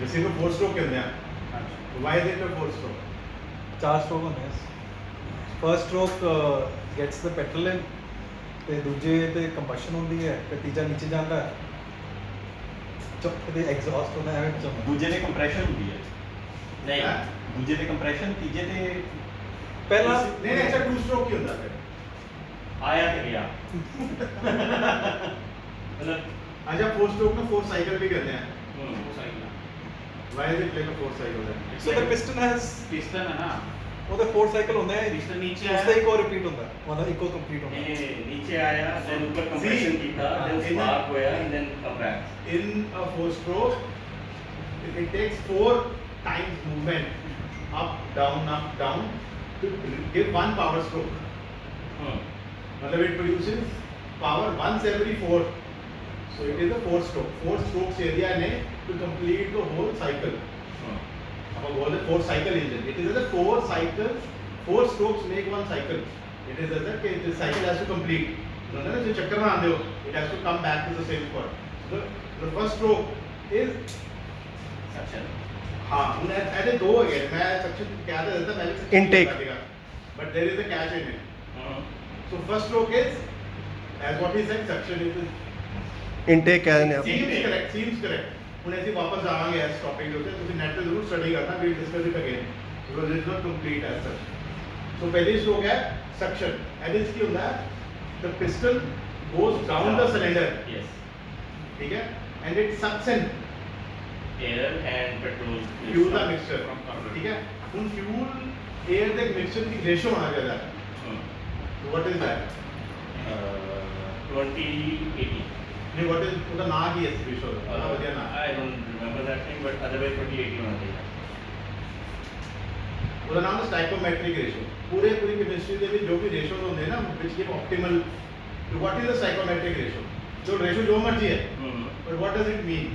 वैसे तो 4 स्ट्रोक के होंगे why is it 4 stroke 4 stroke ਹੁੰਦੇ ਆ। ਫਰਸਟ ਸਟ੍ਰੋਕ ਗੈਟਸ ਦ ਪੈਟਰੋਲ ਇਨ, ਤੇ ਦੂਜੇ ਤੇ ਕੰਬਸ਼ਨ ਹੁੰਦੀ ਹੈ, ਤੇ ਤੀਜਾ ਨੀਚੇ ਜਾਂਦਾ ਹੈ, ਚੌਥੇ ਤੇ ਐਗਜ਼ੌਸਟ ਹੁੰਦਾ ਹੈ। ਐਵੇਂ ਦੂਜੇ ਤੇ ਕੰਪਰੈਸ਼ਨ ਹੁੰਦੀ ਹੈ, नहीं ਦੂਜੇ ਤੇ ਕੰਪਰੈਸ਼ਨ, ਤੀਜੇ ਤੇ ਪਹਿਲਾਂ नहीं अच्छा 2 स्ट्रोक की होता है ਆਇਆ ਤੇ ਗਿਆ। मतलब अच्छा 4 स्ट्रोक में 4 साइकिल भी करते हैं वो cycle why is it like a 4 cycle है ਸੋ ਦ ਪਿਸਟਨ ਹੈਜ਼ पिस्टन है ना, ਉਹਦੇ 4 ਸਾਈਕਲ ਹੁੰਦੇ ਆ, पिस्टन नीचे ਉਸਦਾ आया, ਇੱਕੋ ਰਿਪੀਟ ਹੁੰਦਾ, ਉਹਦਾ ਇੱਕੋ ਕੰਪਲੀਟ ਹੁੰਦਾ। ये नीचे आया, then ऊपर कंप्रेशन किया, then in spark होया, and then come back. in a 4 stroke it takes 4 times movement up down to give one power stroke मतलब it produces power once every 4 so it is a 4 stroke 4 strokes area ने to complete the whole cycle अब बोल रहे 4 cycle engine it is a 4 cycles 4 strokes make one cycle it is as that the cycle has to complete ना जो चक्कर में आते हो it has to come back to the same spot the first stroke is Suction. हाँ उन्हें ऐसे दो है मैं सेक्शन क्या था देता पहले Intake. but there is a catch in it so first stroke is as what he said suction is intake ਕਹਿ ਦਿੰਦੇ ਆਪਾਂ। seems correct ਹੁਣ ਅਸੀਂ ਵਾਪਸ ਜਾਵਾਂਗੇ ਇਸ ਟੌਪਿਕ ਦੇ ਉੱਤੇ ਤੁਸੀਂ ਨੈਟ ਤੇ ਜ਼ਰੂਰ ਸਟੱਡੀ ਕਰਨਾ we discuss it again because it is not complete as such so ਪਹਿਲੀ ਸਟ੍ਰੋਕ ਹੈ ਸਕਸ਼ਨ ਇਹਦੇ ਵਿੱਚ ਕੀ ਹੁੰਦਾ ਹੈ the piston goes down the cylinder Yes. ਠੀਕ ਹੈ and it sucks in Air and petrol. fuel the mixture ਠੀਕ ਹੈ ਹੁਣ fuel air ਦੇ ਮਿਕਸਚਰ ਦੀ ਰੇਸ਼ੋ ਹੋਣਾ ਚਾਹੀਦਾ ਹੈ what is that 20-80. ਨਹੀਂ what is ਉਹਦਾ ਨਾਂ ਕੀ ਹੈ ਇਸ ਰੇਸ਼ੋ ਦਾ ਬੜਾ ਵਧੀਆ ਨਾਂ I don't remember that thing, but otherwise 20-80 होना चाहिए. ਉਹਦਾ ਨਾਮ ਹੈ ਸਟਾਈਕੋਮੈਟ੍ਰਿਕ ਰੇਸ਼ੋ ਪੂਰੀ ਕੈਮਿਸਟਰੀ ਦੇ ਵਿੱਚ ਜੋ ਵੀ ਰੇਸ਼ੋਜ਼ ਹੁੰਦੇ ਨਾ ਵਿਚ give optimal what is the psychometric ratio ਜੋ ਰੇਸ਼ੋ ਜੋ ਮਰਜ਼ੀ ਹੈ but what does it mean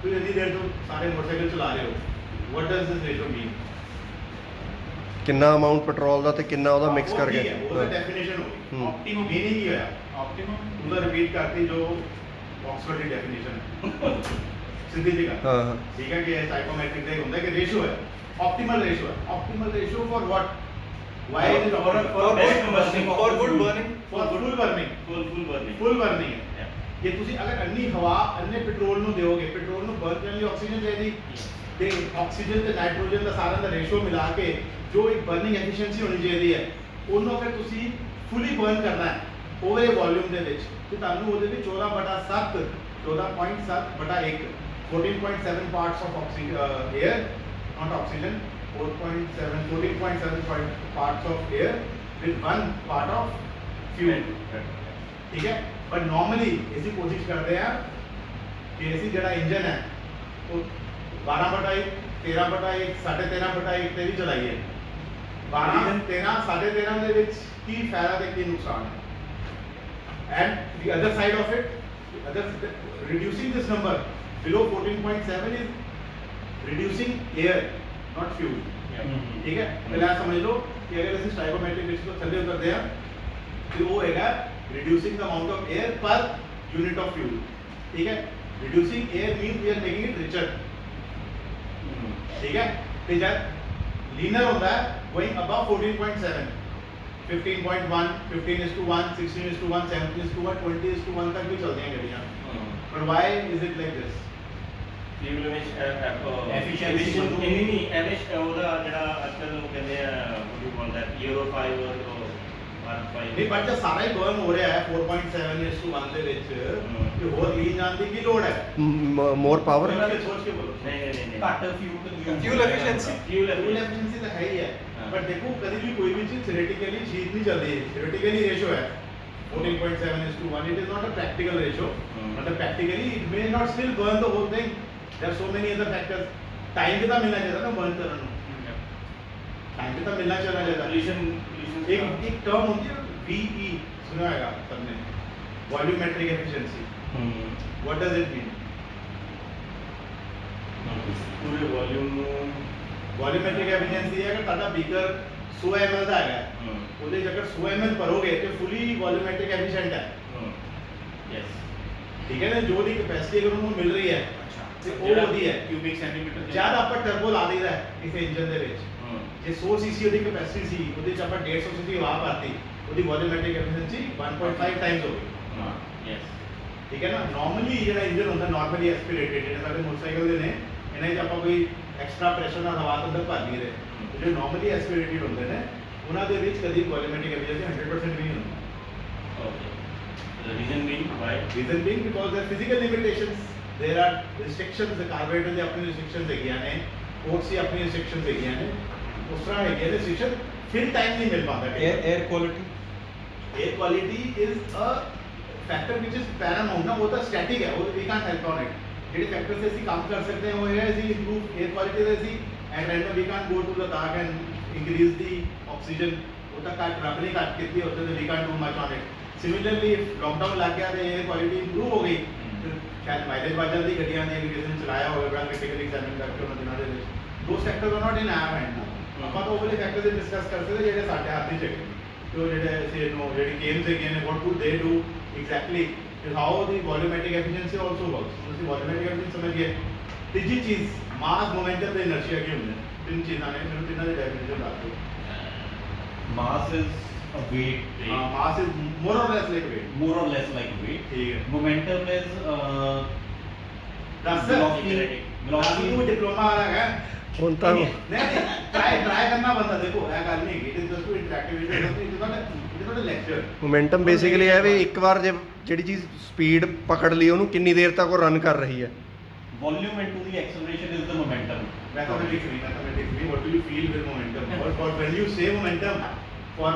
ਤੁਸੀਂ ਇੰਨੀ ਦੇਰ ਤੋਂ ਸਾਰੇ ਮੋਟਰਸਾਈਕਲ ਚਲਾ ਰਹੇ ਹੋ what does this ratio mean ਕਿੰਨਾ ਅਮਾਉਂਟ ਪੈਟਰੋਲ ਦਾ ਤੇ ਕਿੰਨਾ ਉਹਦਾ ਮਿਕਸ ਉਹ ਕਰਕੇ ਕੀ ਹੈ, ਉਹਦਾ ਡੈਫੀਨੇਸ਼ਨ ਹੋ ਗਈ ਹੂੰ। ਆਪਟੀਮਮ ਮੀਨਿੰਗ ਕੀ ਹੋਇਆ Optimum. ਉਹਦਾ ਰਿਪੀਟ ਕਰਤੀ ਜੋ ਆਕਸਫੋਰਡ ਦੀ ਡੈਫੀਨੇਸ਼ਨ ਸਿੱਧੀ ਜੀ ਗੱਲ ਹਾਂ ਹਾਂ ਠੀਕ ਹੈ ਕਿ ਇਹ ਸਾਈਕੋਮੈਟ੍ਰਿਕ ਦਾ ਹੀ ਹੁੰਦਾ ਕਿ ਰੇਸ਼ੋ ਹੈ ਆਪਟੀਮਲ ਰੇਸ਼ੋ ਹੈ optimal ratio for what why is it optimal For best combustion. For good burning. for full burning Full burning. Full burning ਹੈ Yeah. ਜੇ ਤੁਸੀਂ ਅਗਰ ਅੰਨੀ ਹਵਾ ਅੰਨੇ ਪੈਟਰੋਲ ਨੂੰ ਦਿਓਗੇ ਪੈਟਰੋਲ ਨੂੰ ਬਰਨ ਕਰਨ ਲਈ ਆਕਸੀਜਨ ਚਾਹੀਦੀ ਤੇ ਆਕਸੀਜਨ ਤੇ ਨਾਈਟ੍ਰੋਜਨ ਦਾ ਸਾਰਿਆਂ ਦਾ ਰੇਸ਼ੋ ਮਿਲਾ ਕੇ ਜੋ ਇੱਕ ਬਰਨਿੰਗ ਐਫੀਸ਼ੀਐਂਸੀ ਹੋਣੀ ਚਾਹੀਦੀ ਹੈ ਉਹਨੂੰ ਅਗਰ ਤੁਸੀਂ ਫੁੱਲੀ ਬਰਨ ਕਰਨਾ ਹੈ ਓਵਰ ਵੋਲਿਊਮ ਦੇ ਵਿੱਚ ਤੇ ਤੁਹਾਨੂੰ ਉਹਦੇ ਵਿੱਚ 14/7 14.7/1 14.7 parts of oxygen air not oxygen 14.7 parts of air with 1 part of fuel ठीक है पर नॉर्मली ऐसी कोशिश करते हैं कि ऐसी जड़ा इंजन है वो 12/1 13/1 13.5/1 ਤੇ ਵੀ ਚਲਾਈਏ 12 13 13.5 ਦੇ ਵਿੱਚ ਕੀ ਫਾਇਦਾ ਤੇ ਕੀ ਨੁਕਸਾਨ ਹੈ and the other side of it the other reducing this number below 14.7 is reducing air not fuel ठीक है पहले आप समझ लो कि अगर ऐसे स्टाइकोमेट्रिक रेशियो को थल्ले उतरते हैं तो वो हैगा reducing the amount of air per unit of fuel ठीक है reducing air means we are making it richer ठीक है तो जब लीनर होता है going above 14.7 15.1 15:1 16:1 17:1 20:1 तक भी चलती हैं गाड़ियाँ but why is it like this Fuel Efficiency ਨਹੀਂ ਨਹੀਂ ਐਵਿਸ਼ ਉਹਦਾ ਜਿਹੜਾ ਅੱਜਕੱਲ ਉਹ ਕਹਿੰਦੇ ਆ what do you call that Euro 5 ਔਰ Mark 5 नहीं बट जब सारा ही बर्न हो रहा है 4.7:1 ਦੇ ਵਿੱਚ ਤੇ ਹੋਰ ਲੀਨ ਜਾਣ ਦੀ ਕੀ ਲੋੜ ਹੈ ਮੋਰ ਪਾਵਰ ਇਹਨਾਂ ਦੇ ਸੋਚ ਕੇ ਬੋਲੋ ਨਹੀਂ ਘੱਟ fuel Fuel efficiency. fuel fuel efficiency efficiency तो है ही है हाँ। बट देखो कभी भी कोई भी चीज थ्योरेटिकली ठीक नहीं चल रही है थ्योरेटिकली रेशियो है 14.7:1 it is not a practical ratio but practically it may not still burn the whole thing there are so many other factors time भी तो मिलना चाहिए ना बर्न करने ਨੂੰ टाइम भी तो मिलना चाहिए pollution एक टर्म होती है VE सुना होगा सबने volumetric efficiency what does it mean ਪੂਰੇ ਵੋਲਿਊਮ ਨੂੰ वॉल्यूमेट्रिक एफिशिएंसी है अगर ਤੁਹਾਡਾ ਬੀਕਰ 100 ml ਦਾ ਹੈਗਾ ਉਹਦੇ ਚ ਅਗਰ 100 ml ਭਰੋਗੇ ਤੇ ਫੁੱਲੀ ਵॉल्यूमेट्रिक एफिशिएंट है ਯੈਸ ठीक है ना जो भी कैपेसिटी अगर उनको मिल रही है ਤੇ ਉਹ ਉਹਦੀ ਹੈ ਕਿਊਬਿਕ ਸੈਂਟੀਮੀਟਰ ਜਦ ਆਪਾਂ ਟਰਬੋ ਲਾ ਦਈਦਾ ਇਸ ਇੰਜਨ ਦੇ ਵਿੱਚ ਹਾਂ ਜੇ 100 ਸੀਸੀ ਉਹਦੀ ਕੈਪੈਸਿਟੀ ਸੀ ਉਹਦੇ ਚ ਆਪਾਂ 150 ਸੀਸੀ ਹਵਾ ਭਰਤੀ ਉਹਦੀ ਵੋਲੂਮੈਟਿਕ ਐਫੀਸ਼ੀਐਂਸੀ 1.5 ਟਾਈਮਸ ਹੋ ਗਈ ਹਾਂ ਯੈਸ ਠੀਕ ਹੈ ਨਾ ਨਾਰਮਲੀ ਜਿਹੜਾ ਇੰਜਨ ਹੁੰਦਾ ਨਾਰਮਲੀ ਐਸਪੀਰੇਟਡ ਜਿਹੜੇ ਸਾਡੇ ਮੋਟਰਸਾਈਕਲ ਦੇ ਨੇ ਇਹਨਾਂ 'ਚ ਆਪਾਂ ਕੋਈ ਐਕਸਟਰਾ ਪ੍ਰੈਸ਼ਰ ਨਾਲ ਹਵਾ ਅੰਦਰ ਭਰ ਨਹੀਂ ਰਹੇ ਜਿਹੜੇ ਨਾਰਮਲੀ ਐਸਪੀਰੇਟਡ ਹੁੰਦੇ ਨੇ ਉਹਨਾਂ ਦੇ ਵਿੱਚ ਕਦੀ ਵੋਲੂਮੈਟਿਕ ਐਫੀਸ਼ੀਐਂਸੀ 100% ਵੀ ਨਹੀਂ ਹੁੰਦਾ okay the reason being why reason being because there are physical limitations there are restrictions the carburetor ਦੇ ਆਪਣੀ restrictions ਹੈਗੀਆਂ ਨੇ ਕੋਰਸ ਦੀ ਆਪਣੀ restrictions ਹੈਗੀਆਂ ਨੇ ਉਸ ਤਰ੍ਹਾਂ ਹੈਗੀਆਂ ਨੇ restriction ਫਿਰ ਟਾਈਮ ਨਹੀਂ ਮਿਲ ਪਾਉਂਦਾ air quality air quality is a factor which is paramount ਨਾ ਉਹ ਤਾਂ ਸਟੈਟਿਕ ਹੈ ਉਹ we can't help on it ਜਿਹੜੇ ਫੈਕਟਰ ਸੇ ਅਸੀਂ ਕੰਮ ਕਰ ਸਕਦੇ ਹਾਂ ਉਹ ਹੈ ਅਸੀਂ improve air quality ਦੇ ਅਸੀਂ and random we can't go to the dark and increase the oxygen ਉਹ ਤਾਂ ਘੱਟ ਰੱਬ ਨੇ ਘੱਟ ਕੀਤੀ ਉੱਤੇ ਤੇ we can't do much on it similarly if lockdown ਲੱਗ ਗਿਆ ਤੇ air quality improve ਹੋ ਗਈ ਤੇ ਸ਼ਾਇਦ ਮਾਈਲੇਜ ਵੱਧ ਜਾਂਦੀ ਗੱਡੀਆਂ ਦੀ ਕਿਸੇ ਨੇ ਚਲਾਇਆ ਹੋਵੇ ਬੜਾ ਕ੍ਰਿਟੀਕਲੀ ਐਗਜ਼ਾਮਿਨ ਕਰਕੇ ਉਹਨਾਂ ਦਿਨਾਂ ਦੇ ਵਿੱਚ ਦੋ sector are not in our hand ਨਾ ਆਪਾਂ ਤਾਂ ਉਹ ਵਾਲੇ ਫੈਕਟਰ ਦੇ ਡਿਸਕਸ ਕਰ ਸਕਦੇ ਜਿਹੜੇ ਸਾਡੇ ਹੱਥ ਵਿੱਚ ਹੈਗੇ ਤੇ ਉਹ ਜਿਹੜੇ ਅਸੀਂ ਨੂੰ ਜਿਹੜੀ ਗੇਮਸ ਹੈਗੀਆਂ ਨੇ what could they do exactly is how the volumetric efficiency also works ਤੁਸੀਂ volumetric efficiency ਸਮਝ ਗਏ ਤੀਜੀ ਚੀਜ਼ ਮਾਸ ਮੋਮੈਂਟਮ ਤੇ ਇਨਰਸ਼ੀਆ ਕੀ ਹੁੰਦੇ ਨੇ ਤਿੰਨ ਚੀਜ਼ਾਂ ਨੇ ਮੈਨੂੰ ਤਿੰਨਾਂ ਦੀ ਡੈਫੀਨੇਸ਼ਨ ਦੱਸ ਦਿਓ mass is a weight mass is more or less like weight more or less like weight ਠੀਕ ਹੈ momentum is ਦੱਸ velocity ਨੂੰ ਡਿਪਲੋਮਾ ਵਾਲਾ ਹੈ ਹੁਣ ਤਾਂ ਨਹੀਂ ਟਰਾਈ ਕਰਨਾ ਬੰਦਾ ਦੇਖੋ ਇਹ ਗੱਲ ਨਹੀਂ it is just to interactivity it is not a lecture momentum basically ਇਹ ਵੀ ਇੱਕ ਵਾਰ ਜੇ ਜਿਹੜੀ ਚੀਜ਼ ਸਪੀਡ ਪਕੜ ਲਈ ਉਹਨੂੰ ਕਿੰਨੀ ਦੇਰ ਤੱਕ ਉਹ ਰਨ ਕਰ ਰਹੀ ਹੈ volume into the acceleration is the momentum mathematically what do you feel with momentum or when you say momentum for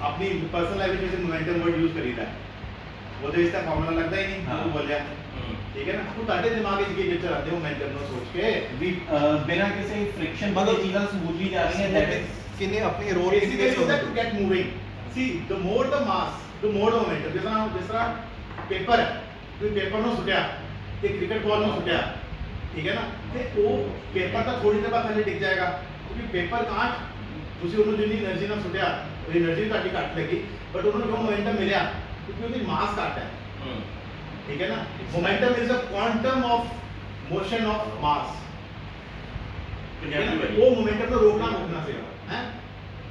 अपनी पर्सनल लाइफ में मोमेंटम वर्ड यूज करीदा वो तो इसका फार्मूला लगता ही नहीं वो बोलिया ठीक है ना तो ਤੁਹਾਡੇ ਦਿਮਾਗ ਵਿੱਚ ਕੀ ਵਿਚਾਰ ਆਉਂਦੇ मोमेंटम ਨੂੰ ਸੋਚ ਕੇ ਵੀ ਬਿਨਾਂ ਕਿਸੇ ਫ੍ਰਿਕਸ਼ਨ ਦੇ ਚੀਜ਼ਾਂ ਸਮੂਥਲੀ ਜਾ ਰਹੀਆਂ that is किन्ने अपनी road basically is that to get moving see the more the mass the more the momentum ਜਿਸ ਤਰ੍ਹਾਂ ਪੇਪਰ ਹੈ ਤੁਸੀਂ ਪੇਪਰ ਨੂੰ ਸੁੱਟਿਆ ਤੇ ਕ੍ਰਿਕਟ ਬਾਲ ਨੂੰ ਸੁੱਟਿਆ ਠੀਕ ਹੈ ਨਾ ਤੇ ਉਹ ਪੇਪਰ ਤਾਂ ਥੋੜੀ ਦੇਰ ਬਾਅਦ ਥੱਲੇ ਡਿੱਗ ਜਾਏਗਾ ਕਿਉਂਕਿ ਪੇਪਰ ਕਾਂਟ ਤੁਸੀਂ ਉਹਨੂੰ ਜਿੰਨੀ એનર્ਜੀ ਨਾਲ ਸੁੱਟਿਆ ਉਹ એનર્ਜੀ ਤੁਹਾਡੀ ਘੱਟ ਲੱਗੀ ਬਟ ਉਹਨੂੰ ਜੋ ਮੋਮੈਂਟਮ ਮਿਲਿਆ ਕਿਉਂਕਿ ਉਹਦੀ ਮਾਸ ਘੱਟ ਹੈ ਠੀਕ ਹੈ ਨਾ momentum is a quantum of motion of mass Punjabi ਉਹ ਮੋਮੈਂਟਮ ਨੂੰ ਰੋਕਣਾ ਸੀਗਾ ਹੈ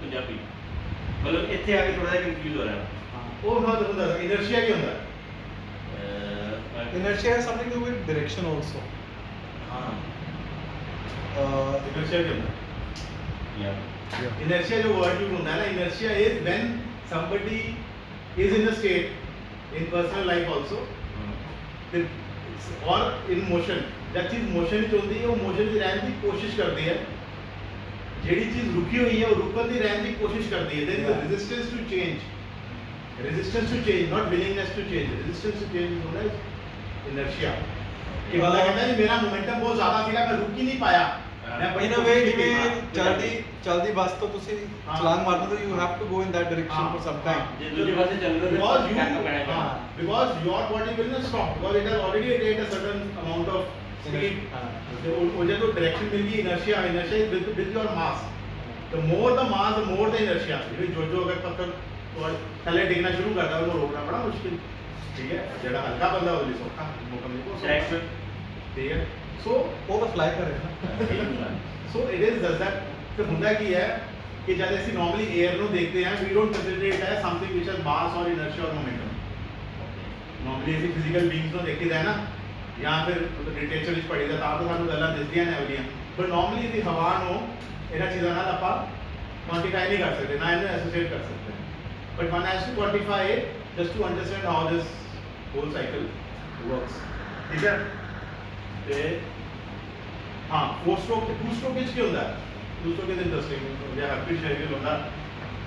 ਪੰਜਾਬੀ ਮਤਲਬ ਇੱਥੇ ਆ ਕੇ ਥੋੜਾ ਜਿਹਾ ਕੰਫਿਊਜ਼ ਹੋ ਰਿਹਾ ਉਹ ਬਹੁਤ ਹੁੰਦਾ ਇਨਰਸ਼ੀਆ ਕੀ ਹੁੰਦਾ inertia has something to do with direction also ਹਾਂ inertia क्या होता ਯਾ है inertia जो word यूज होता है ना inertia is when somebody is in a state in personal life also or in motion जब चीज मोशन ਵਿੱਚ ਹੁੰਦੀ ਹੈ ਉਹ ਮੋਸ਼ਨ 'ਚ ਰਹਿਣ ਦੀ ਕੋਸ਼ਿਸ਼ ਕਰਦੀ ਹੈ ਜਿਹੜੀ ਚੀਜ਼ ਰੁਕੀ ਹੋਈ ਹੈ ਉਹ ਰੁਕਣ ਦੀ ਰਹਿਣ ਦੀ ਕੋਸ਼ਿਸ਼ ਕਰਦੀ ਹੈ there is a resistance to change not willingness to change resistance to change is known as inertia ਕਿ ਬੰਦਾ ਕਹਿੰਦਾ ਜੀ ਮੇਰਾ ਮੋਮੈਂਟਮ ਬਹੁਤ ਜ਼ਿਆਦਾ ਸੀਗਾ ਮੈਂ ਰੁਕ ਹੀ ਨਹੀਂ ਪਾਇਆ ਮੈਂ in a way ਜਿਵੇਂ ਚਲਦੀ ਬੱਸ ਤੋਂ ਤੁਸੀਂ ਛਲਾਂਗ ਮਾਰਦੇ ਹੋ you have to go in that direction for some time ਜੇ ਦੂਜੇ ਪਾਸੇ ਚੱਲਦਾ because your body will not stop because it has already attained a certain amount of speed ਉਹ ਜਦੋਂ direction ਮਿਲ ਗਈ inertia is with your mass the more the mass the more the inertia ਜੋ ਅਗਰ ਪੱਥਰ ਥੱਲੇ ਡਿੱਗਣਾ ਸ਼ੁਰੂ ਕਰਦਾ ਉਹਨੂੰ ਰੋਕਣਾ ਬੜਾ ਮੁਸ਼ਕਿਲ ਠੀਕ ਹੈ ਜਿਹੜਾ ਹਲਕਾ ਬੰਦਾ ਉਹਦੇ ਲਈ ਸੌਖਾ ਮੁਕੰਮਲ ਕੋ Traction. ਠੀਕ ਹੈ ਸੋ ਉਹ ਤਾਂ ਫਲਾਈ ਕਰ ਰਿਹਾ ਸੋ ਇਟ ਇਜ਼ ਦਸ ਦੈਟ ਤੇ ਹੁੰਦਾ ਕੀ ਹੈ ਕਿ ਜਦ ਅਸੀਂ ਨਾਰਮਲੀ 에ਅਰ ਨੂੰ ਦੇਖਦੇ ਹਾਂ we don't consider it as something which has mass ਔਰ ਇਨਰਸ਼ੀਆ ਔਰ ਮੋਮੈਂਟਮ ਨਾਰਮਲੀ ਅਸੀਂ ਫਿਜ਼ੀਕਲ ਬੀਇੰਗਸ ਨੂੰ ਦੇਖੀਦਾ ਹੈ ਨਾ ਜਾਂ ਫਿਰ ਲਿਟਰੇਚਰ ਵਿੱਚ ਪੜ੍ਹੀਦਾ ਤਾਂ ਸਾਨੂੰ ਗੱਲਾਂ ਦਿਸਦੀਆਂ ਨੇ ਉਹਦੀਆਂ ਪਰ ਨਾਰਮਲੀ ਅਸੀਂ ਹਵਾ ਨੂੰ ਇਹਨਾਂ ਚੀਜ਼ਾਂ ਨਾਲ ਆਪਾਂ ਕੁਆਂਟੀਫਾਈ ਨਹੀਂ ਕਰ ਸਕਦੇ ਨਾ ਇਹਨੂੰ ਐਸੋਸੀਏਟ ਕਰ ਸਕਦੇ but one has to quantify it just to understand how this whole cycle works ਠੀਕ ਹੈ ਤੇ ਹਾਂ 4 ਸਟ੍ਰੋਕ ਤੇ 2 ਸਟ੍ਰੋਕ ਵਿੱਚ ਕੀ ਹੁੰਦਾ ਹੈ 2 ਸਟ੍ਰੋਕ ਇਜ਼ ਇੰਟਰਸਟਿੰਗ ਜਾਂ ਹਰ ਕੋਈ ਸ਼ੇਅਰ ਹੁੰਦਾ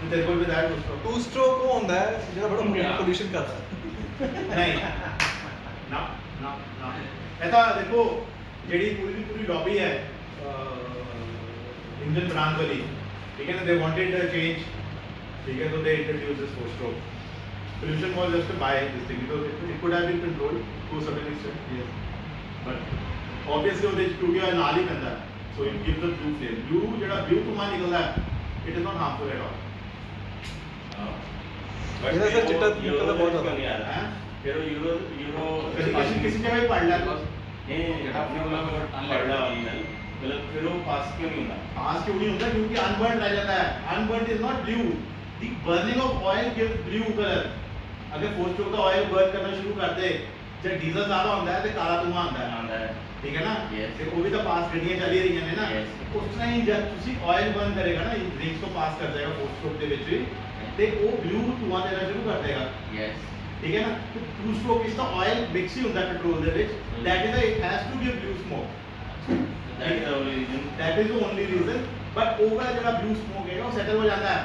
ਤੇ ਤੇਰੇ ਕੋਲ ਵੀ ਦਾ 2 ਸਟ੍ਰੋਕ ਟੂ ਸਟ੍ਰੋਕ ਉਹ ਹੁੰਦਾ ਹੈ ਜਿਹੜਾ ਬੜਾ ਪੋਲੂਸ਼ਨ ਕਰਦਾ ਨਹੀਂ ਨਾ ਨਾ ਨਾ ਇਹ ਤਾਂ ਦੇਖੋ ਜਿਹੜੀ ਪੂਰੀ ਦੀ ਪੂਰੀ ਲੌਬੀ ਹੈ ਇੰਜਨ ਬਣਾਉਣ ਵਾਲੀ ਠੀਕ ਹੈ ਨਾ ਦੇ ਵਾਂਟਡ ਚੇਂਜ ਠੀਕ ਹੈ so they introduced this 4 stroke pollution was just to buy this thing because it could have been controlled to a certain extent yes but obviously ਉਹਦੇ ਸਟੂਡੀਓ ਨਾਲ ਹੀ ਪੈਂਦਾ so it gives the blue flame blue ਜਿਹੜਾ blue ਧੂੰਆਂ ਨਿਕਲਦਾ it is not harmful at all ਇਹਦਾ sir ਚਿੱਟਾ ਨਿਕਲਦਾ ਬਹੁਤ ਜ਼ਿਆਦਾ ਹੈ ਫਿਰ ਉਹ ਯੂਰੋ ਕਿਸੇ ਜਗ੍ਹਾ ਹੀ ਪੜ ਲੈ ਇਹ ਜਿਹੜਾ ਆਪਣੇ ਕੋਲ ਪੜਨਾ ਮਤਲਬ ਫਿਰ ਉਹ ਪਾਸ ਕਿਉਂ ਨਹੀਂ ਹੁੰਦਾ पास क्यों नहीं होता क्योंकि अनबर्न रह जाता है unburn is not blue the burning of oil gives blue colour अगर 4 स्ट्रोक का ऑयल बर्न करना शुरू कर दे जब डीजल ज्यादा होता है तो काला धुआं आता है ਆਉਂਦਾ ਹੈ ठीक है ना Yes. ਤੇ ਉਹ ਵੀ ਤਾਂ ਪਾਸ ਗੱਡੀਆਂ ਚੱਲ ਹੀ ਰਹੀਆਂ ਨੇ ਨਾ Yes. ਉਸ ਤਰ੍ਹਾਂ ਹੀ ਜਦ ਤੁਸੀਂ ਆਇਲ ਬਰਨ ਕਰੇਗਾ ਨਾ ਰਿੰਗਸ ਤੋਂ ਪਾਸ ਕਰ ਜਾਏਗਾ 4 ਸਟ੍ਰੋਕ ਦੇ ਵਿੱਚ ਵੀ ਤੇ ਉਹ ਬਲੂ ਧੂਆਂ ਦੇਣਾ ਸ਼ੁਰੂ ਕਰ ਦੇਗਾ ਯੈਸ ਠੀਕ ਹੈ ਨਾ ਤੇ 2 ਸਟ੍ਰੋਕ ਇਸ ਦਾ ਆਇਲ ਮਿਕਸ ਹੀ ਹੁੰਦਾ ਪੈਟਰੋਲ ਦੇ ਵਿੱਚ that is it has to give blue smoke that is only reason that is the only reason but over ਜਿਹੜਾ ਬਲੂ ਸਮੋਕ ਹੈਗਾ ਉਹ ਸੈਟਲ ਹੋ ਜਾਂਦਾ ਹੈ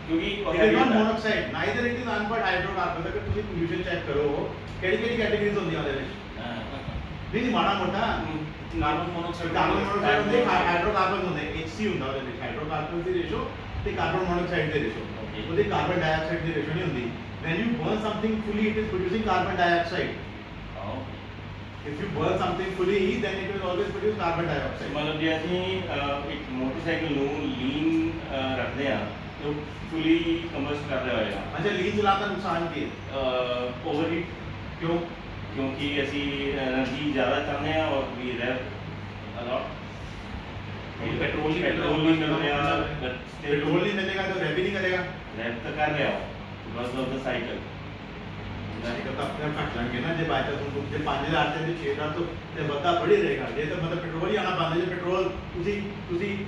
ਕਿਉਂਕਿ it is not monoxide neither it is unburned hydrocarbon ਅਗਰ ਤੁਸੀਂ pollution check ਕਰੋ ਕਿਹੜੀ ਕਿਹੜੀ ਕੈਟਾਗਰੀਜ਼ ਹੁੰਦੀਆਂ ਉਹਦੇ ਵਿੱਚ ਨਹੀਂ ਮਾੜਾ ਮੋਟਾ ਕਾਰਬਨ ਮੋਨੋਆਕਸਾਈਡ ਕਾਰਬਨ ਮੋਨੋਆਕਸਾਈਡ ਹੁੰਦੇ ਹਾਈਡਰੋਕਾਰਬਨ ਹੁੰਦੇ HC ਹੁੰਦਾ ਉਹਦੇ ਵਿੱਚ ਹਾਈਡਰੋਕਾਰਬਨ ਦੀ ਰੇਸ਼ੋ ਤੇ ਕਾਰਬਨ ਮੋਨੋਆਕਸਾਈਡ ਦੀ ਰੇਸ਼ੋ Okay. ਉਹਦੇ ਕਾਰਬਨ ਡਾਈਆਕਸਾਈਡ ਦੀ ਰੇਸ਼ੋ ਨਹੀਂ ਹੁੰਦੀ when you burn something fully it is producing carbon dioxide if you burn something fully then it will always produce carbon dioxide ਮਤਲਬ ਜੇ ਅਸੀਂ ਇੱਕ motorcycle ਨੂੰ ਲੀਨ ਰੱਖਦੇ ਆ ਤਾਂ ਫੁੱਲੀ ਕੰਬਸਟ ਕਰ ਰਿਹਾ ਹੋਏਗਾ ਅੱਛਾ ਲੀਨ ਚਲਾਉਣ ਦਾ ਨੁਕਸਾਨ ਕੀ ਹੈ ਓਵਰ ਹੀਟ ਕਿਉਂ ਕਿਉਂਕਿ ਅਸੀਂ એનર્ਜੀ ਜ਼ਿਆਦਾ ਚਾਹੁੰਦੇ ਆ ਔਰ ਵੀ ਰੈਪ ਅਲॉट पेट्रोल ही ਪੈਟਰੋਲ ਨਹੀਂ ਮਿਲ ਰਿਹਾ पेट्रोल नहीं मिलेगा तो रैप ही नहीं करेगा ਰੈਪ ਤਾਂ ਕਰ ਰਿਹਾ because of the cycle cycle ਤਾਂ ਆਪਣੇ ਆਪ ਘਟ ਜਾਣਗੇ ਨਾ ਜੇ ਬਾਈ ਚਾਂਸ ਤੁਹਾਨੂੰ ਜੇ 5000 ਤੇ 6000 ਤੋਂ ਤੇ ਵੱਧਾ ਬੜੀ ਰਹੇਗਾ ਜੇ ਤਾਂ ਮਤਲਬ ਪੈਟਰੋਲ ਹੀ ਆਣਾ ਬੰਦ ਜੇ ਪੈਟਰੋਲ ਤੁਸੀਂ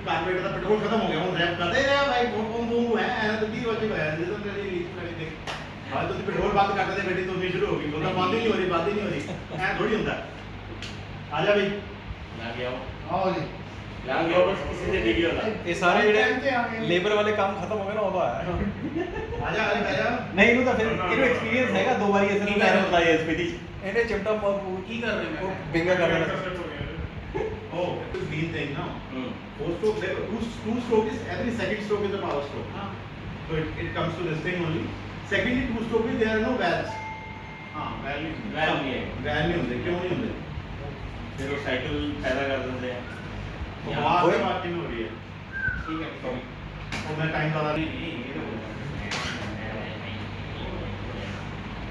ਕਾਰਬੋਰੇਟਰ ਦਾ ਪੈਟਰੋਲ ਖਤਮ ਹੋ ਗਿਆ ਹੁਣ ਰੈਪ ਕਰਦੇ ਰਿਹਾ ਭਾਈ ਬੂਮ ਬੂਮ ਹੈ ਐ ਤਾਂ 20 ਵਜੇ ਹੋਇਆ ਜਦੋਂ ਤੇਰੀ ਲੀਕ ਕਰੀ ਦੇਖ ਹਾਂ ਤੁਸੀਂ ਪੈਟਰੋਲ ਬੰਦ ਕਰ ਦਿੰਦੇ ਗੱਡੀ ਤੋਂ ਨਹੀਂ ਸ਼ੁਰੂ ਹੋ ਗਈ ਉਹ ਤਾਂ ਬੰਦ ਹੀ ਨਹੀਂ ਹੋ ਰਹੀ ਬੰਦ ਹੀ ਨਹੀਂ ਹੋ ਰਹੀ ਐ ਥੋੜੀ ਹੁੰਦਾ ਆ ਜਾ ਬਈ ਲੱਗ ਗਿਆ ਆਓ ਜੀ ਲੱਗ ਗਿਆ ਬਸ ਕਿਸੇ ਦੇ ਡਿੱਗੀ ਹੁੰਦਾ ਇਹ ਸਾਰੇ ਜਿਹੜੇ ਲੇਬਰ ਵਾਲੇ ਕੰਮ ਖਤਮ ਹੋ ਗਏ ਨਾ ਉਹਦਾ ਹੈ ਆ ਜਾ ਆ ਜਾ ਨਹੀਂ ਇਹਨੂੰ ਤਾਂ ਫਿਰ ਇਹਨੂੰ ਐਕਸਪੀਰੀਅੰਸ ਹੈਗਾ 2 ਵਾਰੀ ਇਸ ਕੀ ਨੂੰ ਕਰ ਹੁੰਦਾ ਹੈ ਇਸ ਵਿਧੀ ਇਹਨੇ ਚਿਮਟਾ ਕੀ ਕਰ ਰਹੇ ਮੈਂ ਬਿੰਗਾ ਕਰ ਲੈਣਾ Oh, it is mean thing now. ਹੂੰ 4 stroke, two stroke is every second stroke is a power stroke. ਹਾਂ So it comes to this thing only. Secondly, 2 stroke में there are no valves. ਹਾਂ ਵੈਲਿਊ ਵੈਲ ਨਹੀਂ ਹੈ Valve नहीं होते, क्यों नहीं होते? ਫਿਰ ਉਹ ਸਾਈਕਲ ਪੈਦਾ ਕਰ ਦਿੰਦੇ ਆ वो आवाज से बात क्यों हो रही है? ਠੀਕ ਹੈ वो मैं टाइम ज़्यादा ਨਹੀਂ नहीं ਨਹੀਂ ਇਹ ਤਾਂ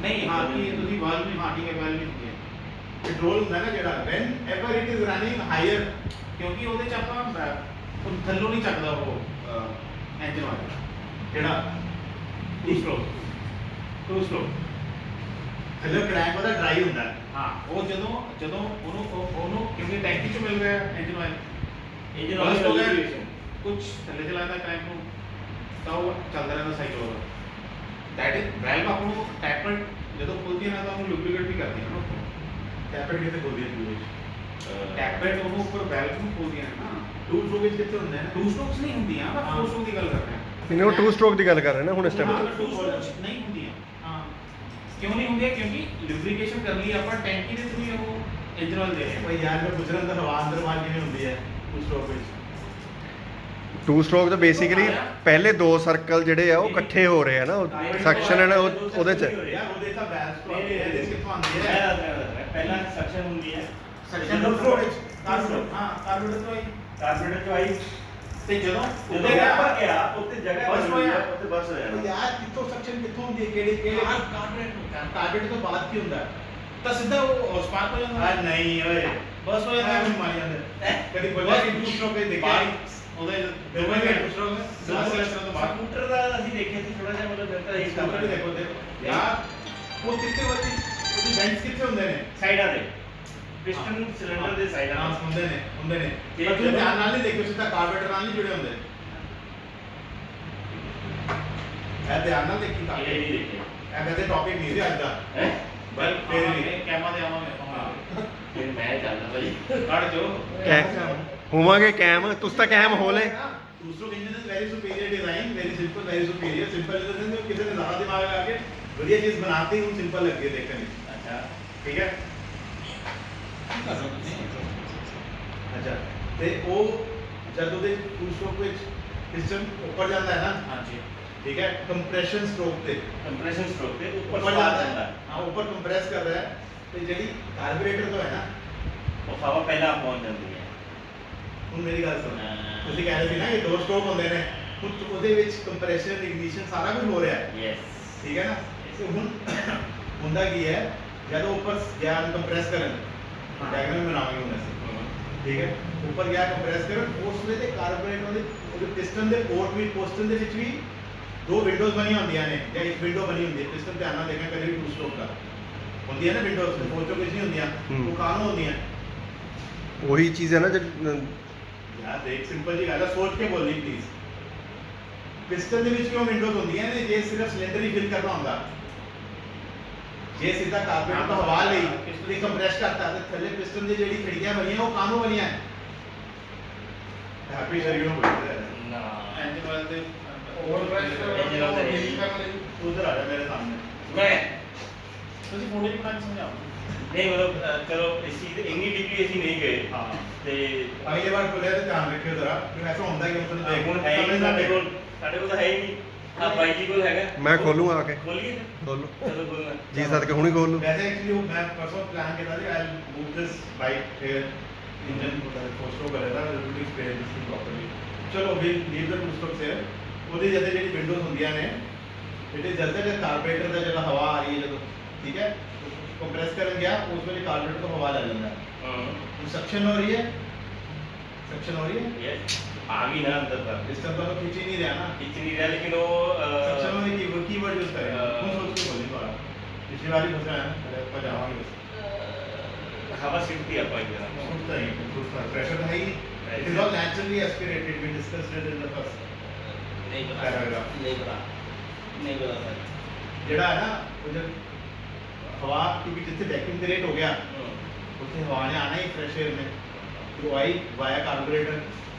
ਨਹੀਂ ਹਾਂ ਕੀ ਤੁਸੀਂ ਵਾਲ ਵੀ ਹਾਂ ਠੀਕ ਹੈ ਵਾਲ ਵੀ ਹੁੰਦੀ ਹੈ पेट्रोल ਹੁੰਦਾ ਨਾ ਜਿਹੜਾ whenever it is running higher ਕਿਉਂਕਿ ਉਹਦੇ ਚ ਆਪਾਂ ਉਹ ਥੱਲੋਂ ਨਹੀਂ ਚੱਕਦਾ ਉਹ ਇੰਜਨ ਵਾਲਾ ਜਿਹੜਾ 2 ਸਟ੍ਰੋਕ ਥੱਲੇ ਕ੍ਰੈਂਕ ਉਹਦਾ ਡਰਾਈ ਹੁੰਦਾ ਹੈ। ਹਾਂ ਉਹ ਜਦੋਂ ਉਹਨੂੰ ਕਿਉਂਕਿ ਟੈਂਕੀ ਚ ਮਿਲ ਰਿਹਾ ਇੰਜਨ ਆਇਲ ਇੰਜਨ ਬਸ ਹੋ ਗਿਆ ਆਇਲ ਕੁਝ ਥੱਲੇ ਚਲਾਦਾ ਟੈਂਕ ਨੂੰ ਤਾਂ ਉਹ ਚੱਲਦਾ ਰਹਿੰਦਾ ਸਾਈਕਲ ਉਹਦਾ ਦੈਟ ਇਜ਼ ਵੈਲਵ ਆਪਾਂ ਨੂੰ ਟੈਪਰ ਜਦੋਂ ਖੁੱਲਦੀ ਹੈ ਨਾ ਤਾਂ ਉਹਨੂੰ ਲੁਬਰੀਕੇਟ ਵੀ ਕਰਦੀ ਹੈ ਨਾ ਉੱਪਰ ਟੈਪਰ ਕਿਤੇ ਖੋਲਦੀ ਹੈ ਪੂਰੀ ਟੈਪਰ ਉਹਨੂੰ ਉੱਪਰ ਵੈਲਵ ਨੂੰ ਖੋਲਦੀ ਹੈ ਨਾ 2 stroke ਵਿੱਚ ਕਿੱਥੇ ਹੁੰਦੇ ਨੇ 2 ਸਟ੍ਰੋਕਸ ਨਹੀਂ ਹੁੰਦੀਆਂ ਮੈਂ 4 ਸਟ੍ਰੋਕ ਦੀ ਗੱਲ ਕਰ ਰਿਹਾ ਇਹਨੇ ਉਹ 2 ਸਟ੍ਰੋਕ ਦੀ ਗੱਲ ਕਰ ਰਹੇ ਨਾ ਹੁਣ ਇਸ ਟਾਈਮ ਹਾਂ 2 ਸਟ੍ਰੋਕਸ ਨਹੀਂ ਹੁੰਦੀਆਂ ਹਾਂ ਕਿਉਂ ਨਹੀਂ ਹੁੰਦੀਆਂ ਕਿਉਂਕਿ ਲੁਬਰੀਕੇਸ਼ਨ ਕਰਨ ਲਈ ਆਪਾਂ ਟੈਂਕੀ ਦੇ ਥਰੂ ਉਹ ਇੰਜਨ ਆਇਲ ਦੇ ਰਹੇ ਹਾਂ ਭਾਈ ਯਾਰ ਮੈਂ ਪੁੱਛ ਰਿਹਾ ਅੰਦਰ ਹਵਾ ਅੰਦਰ ਬਾਹਰ ਕਿਵੇਂ ਹੁੰਦੀ ਹੈ 2 stroke ਵਿੱਚ 2 ਸਟ੍ਰੋਕ ਤਾਂ ਬੇਸਿਕਲੀ ਪਹਿਲੇ 2 ਸਰਕਲ ਜਿਹੜੇ ਆ ਉਹ ਇਕੱਠੇ ਹੋ ਰਹੇ ਆ ਨਾ ਸੈਕਸ਼ਨ ਹੈ ਨਾ ਉਹਦੇ ਚ ਯਾਰ ਉਹਦੇ ਤਾਂ ਬੈਲੈਂਸ ਤੋਂ ਆਉਂਦੀ ਹੈ ਇਹਦੇ 'ਚ ਕਿੱਥੋਂ ਆਉਂਦੀ ਹੈ ਪਹਿਲਾਂ ਸੈਕਸ਼ਨ ਹੁੰਦੀ ਹੈ ਸੈਕਸ਼ਨ ਦੋ ਸਟ੍ਰੋਕ ਵਿੱਚ ਕਾਰਬੋਰੇਟਰ ਹਾਂ ਕਾਰਬੋਰੇਟਰ ਤੋਂ ਹੀ ਕਾਰਬੋਰੇਟਰ ਚੋਈ ਤੇ ਜਦੋਂ ਜਦੋਂ ਉੱਪਰ ਗਿਆ ਉੱਤੇ ਜਗ੍ਹਾ ਬਸ ਬਣ ਹੋਇਆ। ਗਈ ਉੱਤੇ ਬਸ ਹੋ ਉਹ ਜਾਣਾ ਯਾਰ ਕਿੱਥੋਂ ਸੈਕਸ਼ਨ ਕਿੱਥੋਂ ਹੁੰਦੀ ਹੈ ਕਿਹੜੇ ਕਾਰਬੋਰੇਟਰ ਟਾਰਗੇਟ ਤੋਂ ਬਾਅਦ ਕੀ ਹੁੰਦਾ ਹੈ ਤਾਂ ਸਿੱਧਾ ਉਹ ਸਪਾਰਕ ਹੋ ਜਾਂਦਾ ਆ ਨਹੀਂ ਓਏ ਬਸ ਹੋ ਜਾਂਦਾ ਐਵੇਂ ਮਾਰ ਜਾਂਦੇ ਕਦੀ ਬੋਲਿਆ ਕਿ 2 stroke ਵਿੱਚ ਦੇਖਿਆ ਉਹਦੇ ਦੋਵੇਂ ਨੇ 2 stroke ਦੋ ਸਿਲੈਕਟਰ ਤੋਂ ਬਾਅਦ ਸਕੂਟਰ ਦਾ ਅਸੀਂ ਦੇਖਿਆ ਸੀ ਥੋੜਾ ਜਿਹਾ ਮਤਲਬ ਫਿਰ ਤਾਂ ਇਸ ਇਸ ਕਮਰੇ ਵੀ ਦੇਖੋ ਤੇ ਯਾਰ ਉਹ ਕਿੱਥੇ ਹੋਤੀ ਉਹਦੀ ਬੈਂਚ ਕਿੱਥੇ ਹੁੰਦੇ ਨੇ ਸਾਈਡਾਂ ਦੇ ਪਿਸਟਨ ਸਿਲੰਡਰ ਦੇ ਸਾਈਡਾਂ ਹਾਂ ਤੇ ਹੁੰਦੇ ਨੇ ਤੇ ਪਰ ਤੁਸੀਂ ਜਦੋਂ- ਧਿਆਨ ਨਾਲ ਨਹੀਂ ਦੇਖੋ ਸਿੱਧਾ ਕਾਰਬੋਰੇਟਰ ਨਾਲ ਨਹੀਂ ਜੁੜੇ ਹੁੰਦੇ ਇਹ ਧਿਆਨ ਨਾਲ ਦੇਖੀ ਤਾਂ ਇਹ ਨਹੀਂ ਦੇਖਿਆ ਇਹ ਵੈਸੇ ਟੌਪਿਕ ਨਹੀਂ ਸੀ ਅੱਜ ਦਾ ਹੈ ਬਟ ਫਿਰ ਵੀ ਕੈਮਾ ਤੇ ਆਵਾਂਗੇ ਆਪਾਂ ਫਿਰ ਮੈਂ ਚੱਲਦਾ ਭਾਈ ਕੱਢ ਜੋ ਹੋਵਾਂਗੇ ਕੈਮ ਤੁਸੀਂ ਤਾਂ ਕੈਮ ਹੋ ਲੈ दूसरों engine is very superior design very superior simple in the sense कि किसी ने ज्यादा दिमाग लगा के बढ़िया चीज बनाते ही सिंपल लगती है देखने में ਅੱਛਾ ठीक है अच्छा ਤੇ ਉਹ ਜਦ ਉਹਦੇ ਟੂ ਸਟ੍ਰੋਕ ਵਿੱਚ ਸਿਸਟਮ ਉੱਪਰ ਜਾਂਦਾ ਹੈ ਨਾ ਹਾਂਜੀ ठीक है कंप्रेशन स्ट्रोक पे ਕੰਪਰੈਸ਼ਨ ਸਟ੍ਰੋਕ ਤੇ ਉੱਪਰ ऊपर ਸਵਾਰ जाता ਜਾਂਦਾ है हाँ ऊपर कंप्रेस कर रहा है ਤੇ ਜਿਹੜੀ ਕਾਰਬੋਰੇਟਰ ਤੋਂ ਹੈ ਨਾ ਉਹ ਹਵਾ ਪਹਿਲਾਂ ਪਹੁੰਚ ਜਾਂਦੀ ਹੈ ਹੁਣ ਮੇਰੀ ਗੱਲ ਸੁਣ ਹਾਂ। ਤੁਸੀਂ ਕਹਿ ਰਹੇ ਸੀ ਨਾ ਕਿ 2 ਸਟ੍ਰੋਕ ਹੁੰਦੇ ਨੇ ਹੁਣ ਉਹਦੇ ਵਿੱਚ ਕੰਪਰੈਸ਼ਨ ਇਗਨੀਸ਼ਨ ਸਾਰਾ ਕੁਝ ਹੋ ਰਿਹਾ ਹੈ ਯੈਸ ਠੀਕ ਹੈ ਨਾ ਤੇ ਹੁਣ ਹੁੰਦਾ ਕੀ ਹੈ ਜਦੋਂ ਉੱਪਰ ਗਿਆ ਕੰਪਰੈਸ ਕਰਨ हाँ। डायग्राम बनावांगे ਹੁਣ ਅਸੀਂ ਠੀਕ ਹੈ ਉੱਪਰ ਗਿਆ ਕੰਪਰੈਸ ਕਰਨ ਉਸ ਵੇਲੇ ਕਾਰਬੋਰੇਟਰ ਉਹਦੇ ਪਿਸਟਨ ਦੇ ਪੋਰਟ ਵੀ ਪਿਸਟਨ ਦੇ ਵਿੱਚ ਵੀ ਦੋ ਵਿੰਡੋਜ਼ ਬਣੀਆਂ ਹੁੰਦੀਆਂ ਨੇ ਜਾਂ ਇੱਕ ਵਿੰਡੋ ਬਣੀ ਹੁੰਦੀ ਹੈ ਪਿਸਟਨ ਧਿਆਨ ਨਾਲ ਦੇਖਣਾ ਕਦੇ ਵੀ ਟੂ ਸਟ੍ਰੋਕ ਦਾ ਹੁੰਦੀ ਹੈ ਨਾ ਵਿੰਡੋਜ਼ ਤੇ ਫੋਰ ਚੋਂ ਕੁਝ ਨਹੀਂ ਹੁੰਦੀਆਂ ਉਹ ਕਾਹਨੂੰ ਹੁੰਦੀਆਂ ਉਹੀ ਚੀਜ਼ ਹੈ ਨਾ ਯਾਰ ਦੇਖ ਸਿੰਪਲ ਜੀ ਗੱਲ ਹੈ ਸੋਚ ਕੇ ਬੋਲਣੀ ਪਲੀਜ਼ ਪਿਸਟਨ ਦੇ ਵਿੱਚ ਕਿਉਂ ਵਿੰਡੋਜ਼ ਹੁੰਦੀਆਂ ਨੇ ਜੇ ਸਿਰਫ ਸਿਲੰਡਰ ਹੀ ਫਿਲ ਕਰਨਾ ਹੁੰਦਾ ਜੇ ਸਿੱਧਾ ਕਾਰਬੋਰੇਟਰ ਤੋਂ ਹਵਾ ਲਈ ਤੇ ਕੰਪਰੈਸ ਕਰਤਾ ਤੇ ਥੱਲੇ ਪਿਸਟਨ ਦੀ ਜਿਹੜੀ ਖਿੜਕੀਆਂ ਬਣੀਆਂ ਉਹ ਕਾਹਨੂੰ ਬਣੀਆਂ ਹੈਪੀ ਸ਼ਰੀਰ ਨੂੰ ਬੋਲਦੇ ਨਾ ਇੰਜਨ ਵਾਲੇ ਦੇ ਉਧਰ ਆ ਜਾ ਮੇਰੇ ਸਾਹਮਣੇ ਮੈਂ ਤੁਸੀਂ ਫੋਟੋ ਹੀ ਬਣਾ ਕੇ ਸਮਝਾਓ ਨਹੀਂ ਮਤਲਬ ਚਲੋ ਇਸ ਚੀਜ਼ ਇੰਨੀ ਡੀਪਲੀ ਅਸੀਂ ਨਹੀਂ ਗਏ ਹਾਂ ਤੇ ਅਗਲੀ ਵਾਰ ਖੋਲਿਆ ਤੇ ਧਿਆਨ ਰੱਖਿਓ ਜ਼ਰਾ ਕਿ ਐਸਾ ਹੁੰਦਾ ਕਿ ਮਤਲਬ ਦੇਖ ਹੁਣ ਹੈ ਹੀ ਨਹੀਂ ਸਾਡੇ ਕੋਲ ਤਾਂ ਹੈ ਹੀ ਨਹੀਂ ਆ ਬਾਈ ਜੀ ਕੋਲ ਹੈਗਾ ਮੈਂ ਖੋਲੂੰ ਆ ਕੇ ਖੋਲੀਏ ਖੋਲੋ ਚਲੋ ਬੋਲਣਾ ਜੀ ਸਦਕੇ ਹੁਣੀ ਖੋਲ ਲੂ ਵੈਸੇ ਐਕਚੁਅਲੀ ਉਹ ਮੈਂ ਪਰਸੋਂ ਪਲਾਨ ਕੀਤਾ ਸੀ I move this bike engine ਫੋਸਟੋ ਕਰੇਗਾ ਟੂ ਐਕਸਪੀਰੀਅੰਸ ਦਿਸ ਪ੍ਰੋਪਰਲੀ ਚਲੋ ਵੀ ਲੀਵ ਦ ਟੂ ਸਟॉप ਸੇ ਉਹਦੇ ਜਿਹਦੇ ਜਿਹੜੀ ਵਿੰਡੋਜ਼ ਹੁੰਦੀਆਂ ਨੇ ਜਿਹੜੇ ਜਦ ਕਾਰਬੋਰੇਟਰ ਦਾ ਜਿਹੜਾ ਹਵਾ ਆ ਰਹੀ ਹੈ ਜਦੋਂ ਠੀਕ ਹੈ ਕੰਪਰੈਸ ਕਰਨ ਗਿਆ ਉਸ ਵੇਲੇ ਕਾਰਬੋਰੇਟਰ ਤੋਂ ਹਵਾ ਲੈ ਲੈਂਦਾ ਹਾਂ सक्शन हो रही है सक्शन हो रही है ਯੈਸ ਆ ਗਈ ਨਾ ਅੰਦਰ ਤੱਕ सिस्टम तो खींच ही नहीं रहा ना ਖਿੱਚ नहीं रहा लेकिन वो सक्शन होने की वो कीवर्ड यूज करें कौन सोच के बोली बात पिछली बार ही फंसा है अरे पजामा हवा सिर्फ दिया पाई जरा छूटता ही छूटता प्रेशर है ही it is all naturally aspirated we discussed it in the first नहीं पता पैराग्राफ नहीं पता नहीं पता सर जेड़ा है ना वो जब हवा क्योंकि जितने वैक्यूम क्रिएट हो गया उससे हवा ने आना ही फ्रेश एयर में तो आई वाया कार्बोरेटर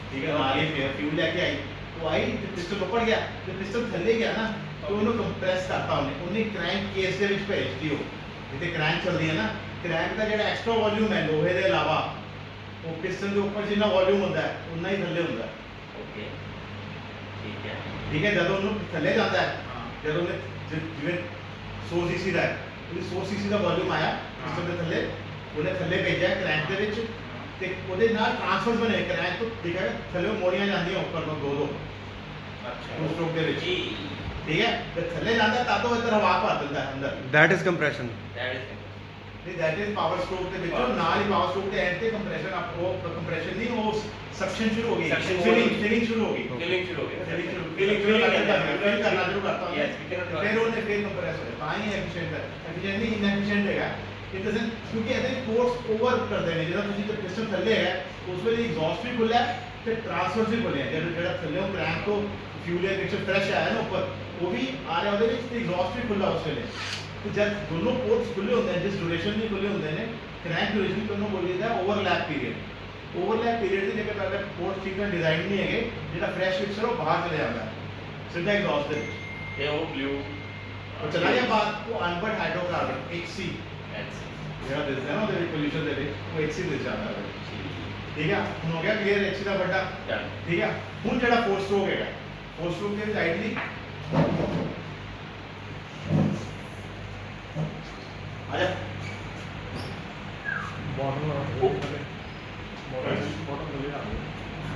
ठीक है नाली फिर फ्यूल लेके आई तो आई जब पिस्टन ऊपर गया जब पिस्टन थल्ले गया ना तो उन्होंने कंप्रेस करता उन्हें क्रैंक केस ਦੇ ਵਿੱਚ ਭੇਜ ਦਿਓ ਜਿੱਥੇ ਕ੍ਰੈਂਕ ਚੱਲਦੀ ਹੈ ਨਾ ਕ੍ਰੈਂਕ ਦਾ ਜਿਹੜਾ ਐਕਸਟਰਾ ਵੋਲਿਊਮ ਹੈ ਲੋਹੇ ਦੇ ਇਲਾਵਾ ਉਹ ਪਿਸਟਨ ਦੇ ਉੱਪਰ ਜਿੰਨਾ ਵੋਲਿਊਮ ਹੁੰਦਾ ਹੈ ਉਨਾ ਹੀ ਥੱਲੇ ਹੁੰਦਾ ਹੈ ओके ठीक है ਠੀਕ ਹੈ ਜਦੋਂ ਉਹਨੂੰ ਥੱਲੇ ਜਾਂਦਾ ਹੈ ਜਦੋਂ ਉਹਨੇ ਜਿਵੇਂ 100 ਸੀਸੀ ਦਾ ਹੈ ਉਹਦੀ 100 ਸੀਸੀ ਦਾ ਵੋਲਿਊਮ ਆਇਆ ਪਿਸਟਨ ਦੇ ਥੱਲੇ ਉਹਨੇ ਥੱਲੇ ਭੇਜਿਆ ਕ੍ਰੈਂਕ ਦੇ ਵਿੱਚ ਤੇ ਉਹਦੇ ਨਾਲ ਟ੍ਰਾਂਸਫਰਸ ਬਣੇ ਕ੍ਰੈਂਕ ਤੋਂ ਠੀਕ ਹੈ ਥੱਲੇ ਮੋੜੀਆਂ ਜਾਂਦੀਆਂ ਉੱਪਰ ਨੂੰ ਦੋ अच्छा ਟੂ ਸਟ੍ਰੋਕ ਦੇ ਵਿੱਚ जी ਠੀਕ ਹੈ ਤੇ ਥੱਲੇ ਜਾਂਦਾ ਤਾਂ ਤੋਂ ਇੱਧਰ ਹਵਾ ਭਰ ਦਿੰਦਾ ਹੈ ਅੰਦਰ that is compression that is ਨਹੀਂ ਦੈਟ ਇਜ਼ ਪਾਵਰ ਸਟ੍ਰੋਕ ਦੇ ਵਿੱਚੋਂ ਨਾਲ ਹੀ ਪਾਵਰ ਸਟ੍ਰੋਕ ਦੇ ਐਂਡ ਤੇ ਕੰਪਰੈਸ਼ਨ ਆਪ ਉਹ ਕੰਪਰੈਸ਼ਨ ਨਹੀਂ ਉਹ ਸਕਸ਼ਨ ਸ਼ੁਰੂ ਹੋ ਗਈ Suction ਫਿਲਿੰਗ ਸ਼ੁਰੂ ਹੋ ਗਈ फीलिंग शुरू हो गया ਫੀਲਿੰਗ ਕਰਨਾ ਸ਼ੁਰੂ ਕਰਤਾ Yes, we cannot do ਫਿਰ that. ਉਹਨੇ ਫਿਰ ਕੰਪਰੈਸ ਹੋਇਆ ਤਾਂ ਹੀ ਐਫੀਸ਼ੀਐਂਟ ਹੈ ਐਫੀਸ਼ੀਐਂਟ ਨਹੀਂ ਇਨਐਫੀਸ਼ੀਐਂਟ ਹੈਗਾ ਇਟ ਡਸਨਟ ਕਿਉਂਕਿ ਇਹਦੇ ਫੋਰਸ ਓਵਰ ਕਰਦੇ ਨੇ ਜਦੋਂ ਤੁਸੀਂ ਜਦ ਪਿਸਟਨ ਥੱਲੇ ਹੈ ਉਸ ਵੇਲੇ ਐਗਜ਼ੌਸਟ ਵੀ ਖੁੱਲਾ ਹੈ ਤੇ ਟ੍ਰਾਂਸਫਰ ਵੀ ਖੁੱਲੇ ਹੈ ਜਿਹੜਾ ਥੱਲੇ ਕ੍ਰੈਂਕ ਤੋਂ ਫਿਊਲ ਦੇ ਵਿੱਚ ਫਰੈਸ਼ ਆਇਆ ਨਾ ਉੱਪਰ ਉਹ ਵੀ ਆ ਰਿਹਾ ਉਹਦੇ ਵਿੱਚ ਤੇ ਐਗਜ਼ੌਸਟ ਵੀ ਖੁੱਲਾ ਉਸ ਵੇਲੇ ਤੇ ਜਦ ਦੋਨੋਂ ਪੋਰਟਸ ਖੁੱਲੇ ਹੁੰਦੇ ਨੇ ਜਿਸ ਡਿਊਰੇਸ਼ਨ ਵੀ ਖੁੱਲੇ ਹੁੰਦੇ ਨੇ ਕ੍ਰੈਂਕ ਡਿਊਰੇਸ਼ਨ ਤੋਂ ਬੋਲੀਦਾ ਓਵਰਲੈਪ ਪੀਰੀਅਡ ਓਵਰਲੈਪ ਪੀਰੀਅਡ ਦੀ ਜਗ੍ਹਾ ਤੁਹਾਡੇ ਪੋਰਟ ਠੀਕ ਨਾਲ ਡਿਜ਼ਾਈਨ ਨਹੀਂ ਹੈਗੇ ਜਿਹੜਾ ਫਰੈਸ਼ ਮਿਕਸਰ ਉਹ ਬਾਹਰ ਚਲੇ ਜਾਂਦਾ ਹੈ ਸਿੱਧਾ ਐਗਜ਼ੌਸਟ ਦੇ ਵਿੱਚ ये वो ब्लू ਉਹ ਚਲਾ ਗਿਆ ਬਾਅਦ ਉਹ ਅਨਬਰਟ ਹਾਈਡਰੋਕਾਰਬਨ HC ਜਿਹੜਾ ਦਿਸਦਾ ਨਾ ਉਹਦੇ ਵਿੱਚ ਪੋਲੂਸ਼ਨ ਦੇ ਵਿੱਚ ਉਹ HC ਦਿਸ ਜਾਂਦਾ ਹੈ ਠੀਕ ਹੈ ਹੁਣ ਹੋ ਗਿਆ ਕਲੀਅਰ HC ਦਾ ਵੱਡਾ ਠੀਕ ਹੈ ਹੁਣ ਜਿਹੜਾ ਫੋਰ ਸਟ੍ਰੋਕ ਹੈਗਾ ਫੋਰ ਸਟ੍ਰੋਕ ਦੇ ਵਿੱਚ ਆਈਡਲੀ ਆ ਜਾ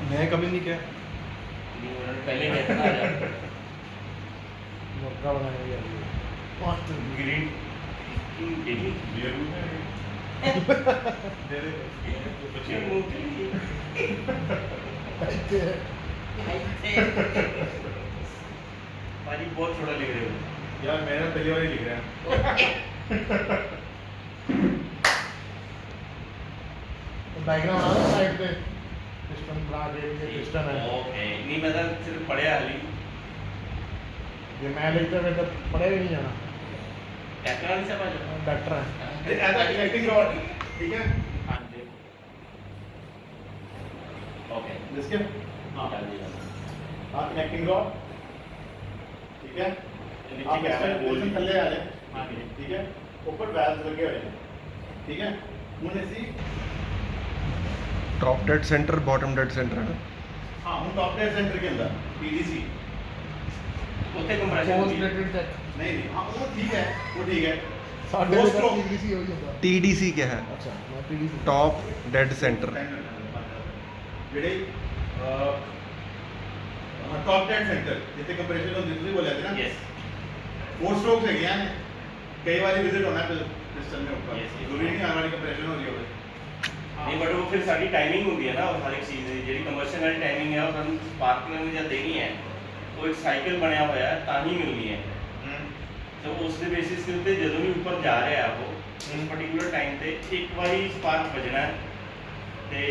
मैं कभी नहीं किया पहले कहता था यार मुर्गा बनाया गया ग्रीन देखी भाजी बहुत छोटा लिख रहे हो यार मैंने पहली बार ही लिख रहा है डायग्राम आ साइड पे सिस्टम बना के ये सिस्टम है ओके नहीं मैं तो सिर्फ पढ़े हाली ये मैं लिखता मैं तो पढ़े भी नहीं जाना टेक्नोलॉजी से समझ डॉक्टर है ऐसा कनेक्टिंग रॉड ठीक है हाँ जी ओके जिसके हाँ हाँ कनेक्टिंग रॉड ठीक है आप इसमें थल्ले आ जाए हाँ जी ठीक है ऊपर वैल्व्स लगे हुए हैं ठीक है उन्हें सी top dead centre bottom dead centre है ना हाँ हम टॉप डेड सेंटर के अंदर PDC उत्ते कंप्रेशन पोस्ट होती है ग्रेडेड टेक नहीं हाँ वो ठीक है वो ठीक है साढ़े Post में stroke। पीडीसी हो ही होता TDC क्या है अच्छा मैं पीडीसी टॉप डेड सेंटर ਜਿਹੜੇ ਟੌਪ ਡੈਡ ਸੈਂਟਰ ਜਿੱਥੇ ਕੰਪਰੈਸ਼ਨ ਹੁੰਦੀ ਤੁਸੀਂ ਬੋਲਿਆ ਸੀ ਨਾ यस फोर स्ट्रोक्स है कई बार विजिट होना है सिस्टम में ऊपर Yes, yes. जरूरी नहीं हर बार कंप्रेशन हो रही होगी ਨਹੀਂ ਬਟ ਉਹ ਫਿਰ ਸਾਡੀ ਟਾਈਮਿੰਗ ਹੁੰਦੀ ਹੈ ਨਾ ਉਹ ਹਰ ਇੱਕ ਚੀਜ਼ ਦੀ ਜਿਹੜੀ ਕੰਬਸ਼ਨ ਵਾਲੀ ਟਾਈਮਿੰਗ ਹੈ ਉਹ ਸਾਨੂੰ ਸਪਾਰਕਲਰ ਨੇ ਜਦ ਦੇਣੀ ਹੈ ਉਹ ਇੱਕ ਸਾਈਕਲ ਬਣਿਆ ਹੋਇਆ ਹੈ ਤਾਂ ਹੀ ਮਿਲਣੀ ਹੈ ਤੇ ਉਸ ਦੇ ਬੇਸਿਸ ਦੇ ਉੱਤੇ ਜਦੋਂ ਵੀ ਉੱਪਰ ਜਾ ਰਿਹਾ ਉਹ ਉਸ ਪਾਰਟਿਕੂਲਰ ਟਾਈਮ ਤੇ ਇੱਕ ਵਾਰੀ ਸਪਾਰਕ ਵੱਜਣਾ ਹੈ ਤੇ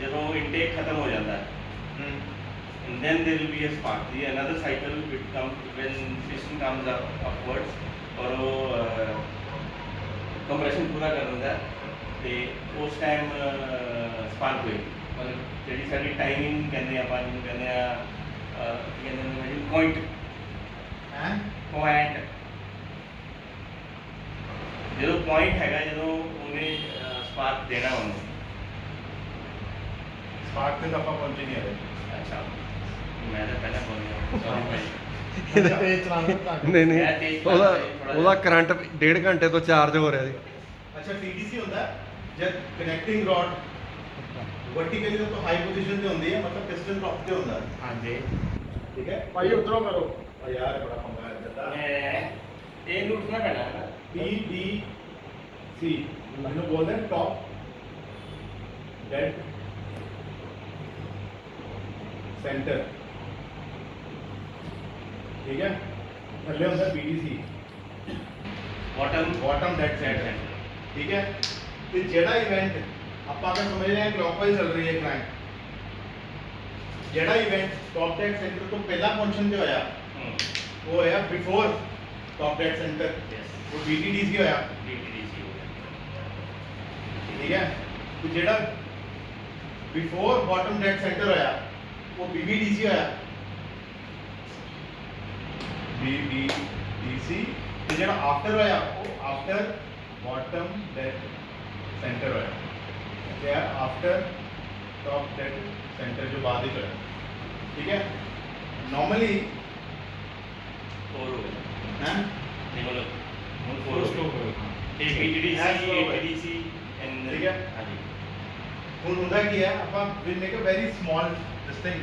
ਜਦੋਂ ਇਨਟੇਕ ਖਤਮ ਹੋ ਜਾਂਦਾ ਹੈ and then there will be a spark. The another cycle will come when piston comes upwards और वो compression पूरा कर देता है ਤੇ ਉਸ ਟਾਈਮ ਸਪਾਰਕ ਹੋਈ ਮਤਲਬ ਜਿਹੜੀ ਸਾਡੀ ਟਾਈਮਿੰਗ ਕਹਿੰਦੇ ਆਪਾਂ ਜਿਹਨੂੰ ਕਹਿੰਦੇ ਆ ਕੀ ਕਹਿੰਦੇ ਨੇ ਪੁਆਇੰਟ ਪੁਆਇੰਟ ਜਦੋਂ ਪੁਆਇੰਟ ਹੈਗਾ ਜਦੋਂ ਉਹਨੇ ਸਪਾਰਕ ਦੇਣਾ ਉਹਨੂੰ ਸਪਾਰਕ ਤੇ ਤਾਂ ਆਪਾਂ ਪਹੁੰਚੇ ਨਹੀਂ ਹਲੇ। ਅੱਛਾ ਮੈਂ ਤਾਂ ਪਹਿਲਾਂ ਬੋਲ ਰਿਹਾ ਸੌਰੀ ਭਾਈ ਤੇਜ਼ ਚਲਾਉਣਾ ਤਾਂ ਨਹੀਂ ਨਹੀਂ ਉਹਦਾ ਕਰੰਟ 1.5 ਘੰਟੇ ਤੋਂ ਚਾਰਜ ਹੋ ਰਿਹਾ ਸੀ। ਅੱਛਾ TDC ਹੁੰਦਾ ਜਦ ਕਨੈਕਟਿੰਗ ਰੋਡ ਵਰਟੀਕਲੀ ਤੋਂ ਹਾਈ ਪੋਜੀਸ਼ਨ ਤੇ ਹੁੰਦੀ ਹੈ ਮਤਲਬ ਪਿਸਟਨ ਟੌਪ ਤੇ ਹੁੰਦਾ ਹੈ। ਹਾਂਜੀ ਠੀਕ ਹੈ ਭਾਈ ਉਧਰੋਂ ਕਰੋ। ਆ ਯਾਰ ਬੜਾ ਪੰਗਾ ਹੈ ਜੱਦਾ ਇਹ ਨੂੰ ਉੱਠਣਾ ਪੈਣਾ ਹੈ ਨਾ TDC ਮੈਨੂੰ ਬੋਲਦੇ ਨੇ ਟੌਪ ਡੈਡ ਸੈਂਟਰ ਠੀਕ ਹੈ ਥੱਲੇ ਹੁੰਦਾ BDC ਬਾਟਮ ਡੈਡ ਸੈਂਟਰ ਠੀਕ ਹੈ ਤੇ ਜਿਹੜਾ ਇਵੈਂਟ ਆਪਾਂ ਅਗਰ ਸਮਝ ਰਹੇ ਹਾਂ ਕਲੌਕਵਾਈਜ਼ ਚੱਲ ਰਹੀ ਹੈ ਕਲਾਇੰਟ ਜਿਹੜਾ ਇਵੈਂਟ ਟੌਪ ਡੈਡ ਸੈਂਟਰ ਤੋਂ ਪਹਿਲਾਂ ਪਹੁੰਚਣ ਤੇ ਹੋਇਆ ਉਹ ਹੋਇਆ ਬਿਫੋਰ ਟੌਪ ਡੈਡ ਸੈਂਟਰ ਉਹ BTDC ਹੋਇਆ ਠੀਕ ਹੈ ਤੇ ਜਿਹੜਾ ਬਿਫੋਰ ਬਾਟਮ ਡੈਡ ਸੈਂਟਰ ਹੋਇਆ ਉਹ BBDC ਹੋਇਆ BBDC ਤੇ ਜਿਹੜਾ ਆਫਟਰ ਹੋਇਆ ਉਹ ਆਫਟਰ ਬਾਟਮ ਡੈਡ ਸੈਂਟਰ ਹੋਇਆ ਤੇ ਆਫਟਰ ਟੌਪ ਡੈਡ ਸੈਂਟਰ ਜੋ ਬਾਅਦ ਵਿੱਚ ਹੋਇਆ ਠੀਕ ਹੈ ਨਾਰਮਲੀ ਹੋਰ ਹੋ ਗਿਆ ਹੈ ਨਹੀਂ ਮਤਲਬ ਹੁਣ ਫੋਰ ਸਟੋਕ ਹੋਇਆ ਇਹ BTDC BTDC ਠੀਕ ਹੈ। ਹਾਂਜੀ ਹੁਣ ਹੁੰਦਾ ਕੀ ਹੈ ਆਪਾਂ will make a very small this thing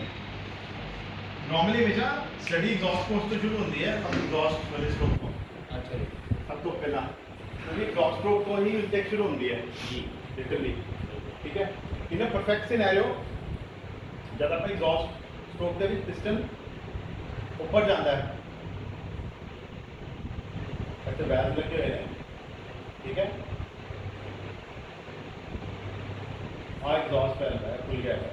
normally ਹਮੇਸ਼ਾ ਸਟੱਡੀ ਐਗਜ਼ੌਸਟ ਕੋਰਸ ਤੋਂ ਸ਼ੁਰੂ ਹੁੰਦੀ ਹੈ ਅਬ ਐਗਜ਼ੌਸਟ ਵਾਲੇ ਸਟ੍ਰੋਕ ਤੋਂ ਅੱਛਾ ਜੀ ਸਭ ਤੋਂ ਪਹਿਲਾਂ ਕਿਉਂਕਿ ਐਗਜ਼ੌਸਟ ਸਟ੍ਰੋਕ ਤੋਂ ਹੀ ਇਨਟੇਕ ਸ਼ੁਰੂ ਹੁੰਦੀ ਹੈ ਜੀ ਲਿਟਰਲੀ ਠੀਕ ਹੈ ਇਨ ਅ ਪਰਫੈਕਟ ਸਿਨੈਰੀਓ ਜਦ ਆਪਾਂ ਐਗਜ਼ੌਸਟ ਸਟ੍ਰੋਕ ਦੇ ਵਿੱਚ ਪਿਸਟਨ ਉੱਪਰ ਜਾਂਦਾ ਹੈ ਇੱਥੇ ਵੈਲਵ ਲੱਗੇ ਹੋਏ ਨੇ ਠੀਕ ਹੈ ਆ ਐਗਜ਼ੌਸਟ ਵੈਲਵ ਹੈ ਖੁੱਲ ਗਿਆ ਹੈ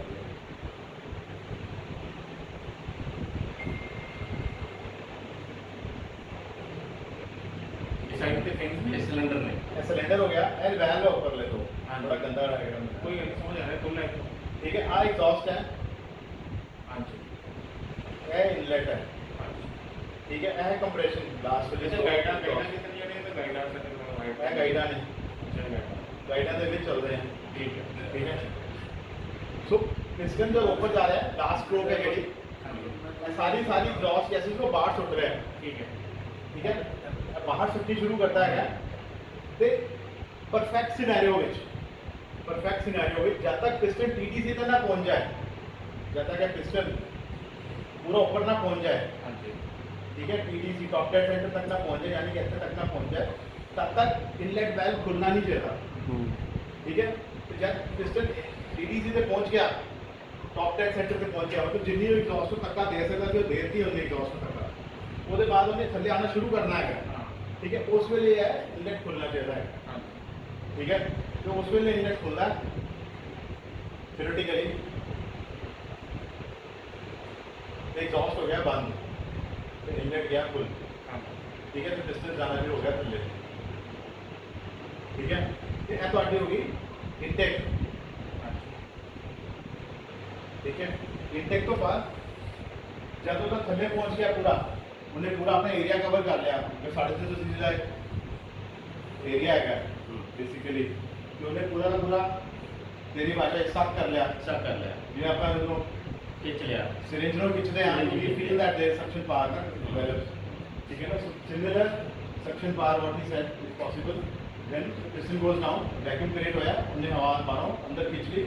ਇਸ ਸਾਈਡ ਤੇ ਫੈਨ ਸਿਲੰਡਰ ਨੇ ਇਹ ਸਿਲੰਡਰ ਹੋ ਗਿਆ ਇਹ ਵੈਲਵ ਹੈ ਉੱਪਰ ਲੈ ਦੋ ਹਾਂਜੀ। ਬੜਾ ਗੰਦਾ ਲੱਗੇਗਾ ਕੋਈ ਸਮਝ ਆ ਰਿਹਾ ਖੁੱਲ੍ਹਾ ਹੈ ਠੀਕ ਹੈ ਆ ਐਗਜ਼ੌਸਟ ਹੈ ਹਾਂਜੀ ਇਹ ਇਨਲੈਟ ਹੈ ਠੀਕ ਹੈ ਇਹ ਕੰਪਰੈਸ਼ਨ ਲਾਸਟ ਵਿੱਚ ਅੱਛਾ ਗਾਈਡਾਂ ਕਿਤਨੀਆਂ ਨੇ ਤਾਂ ਗਾਈਡਾਂ ਸਕਦੇ ਇਹ ਗਾਈਡਾਂ ਨੇ ਅੱਛਾ ਗਾਈਡਾਂ ਗਾਈਡਾਂ ਦੇ ਵਿੱਚ ਚੱਲਦੇ ਆ ਠੀਕ ਹੈ ਠੀਕ ਹੈ ਸੋ ਪਿਸਟਨ जब ऊपर जा रहा है लास्ट स्ट्रोक है ਜਿਹੜੀ ਹਾਂਜੀ सारी एग्जॉस्ट गैसेस को बाहर छुट रहा है ਠੀਕ ਹੈ ठीक है बाहर छुट्टी शुरू करता है ਤੇ परफेक्ट सिनेरियो ਵਿੱਚ जब तक पिस्टन TDC तक ना पहुंच जाए जब तक ये पिस्टन पूरा ऊपर ना पहुंच जाए ਹਾਂਜੀ ठीक है TDC टॉप डेड सेंटर तक ना पहुंचे यानी कि ऐसे तक ना पहुंच जाए तब तक इनलेट वाल्व खुलना नहीं चाहिए ठीक है तो जब पिस्टन TDC से पहुंच गया टॉप डेड सेंटर से पहुंच गया तो जिन्नी एग्जॉस्ट को धक्का दे सकता जो देती है उन्हें एग्जॉस्ट को धक्का ਉਹਦੇ ਬਾਅਦ ਉਹਨੇ ਥੱਲੇ ਆਣਾ ਸ਼ੁਰੂ ਕਰਨਾ ਹੈ ਠੀਕ ਹੈ ਉਸ ਵੇਲੇ ਇਹ ਹੈ ਇਨਲੈਟ ਖੁੱਲਣਾ ਚਾਹੀਦਾ ਹੈ ਠੀਕ ਹੈ ਤੇ ਉਸ ਵੇਲੇ ਇਨਲੈਟ ਖੁੱਲਦਾ ਥਿਓਰੀਟਿਕਲੀ ਤੇ ਐਗਜ਼ੌਸਟ ਹੋ ਗਿਆ ਬੰਦ ਤੇ ਇਨਲੈਟ ਗਿਆ ਖੁੱਲ ਠੀਕ ਹੈ ਤੇ ਪਿਸਟਨ ਜਾਣਾ ਵੀ ਹੋ ਗਿਆ ਥੱਲੇ ਠੀਕ ਹੈ ਤੇ ਇਹ ਤੁਹਾਡੀ ਹੋ ਗਈ ਇਨਟੇਕ ठीक है इनटेक तो बाद जब वो थले पहुंच गया पूरा उन्हें पूरा अपना एरिया कवर कर लिया जो 350 सीसी का एरिया है बेसिकली कि उन्हें पूरा का पूरा तेरी भाषा एक साथ कर लिया सब कर लिया जिन्हें अपन खींच लिया सिरिंज नो खींचते हैं you feel that there is suction power ना develops ठीक है ना so similar suction power what we said is possible then piston goes down vacuum create होया उन्हें हवा बाहरों अंदर खींच ली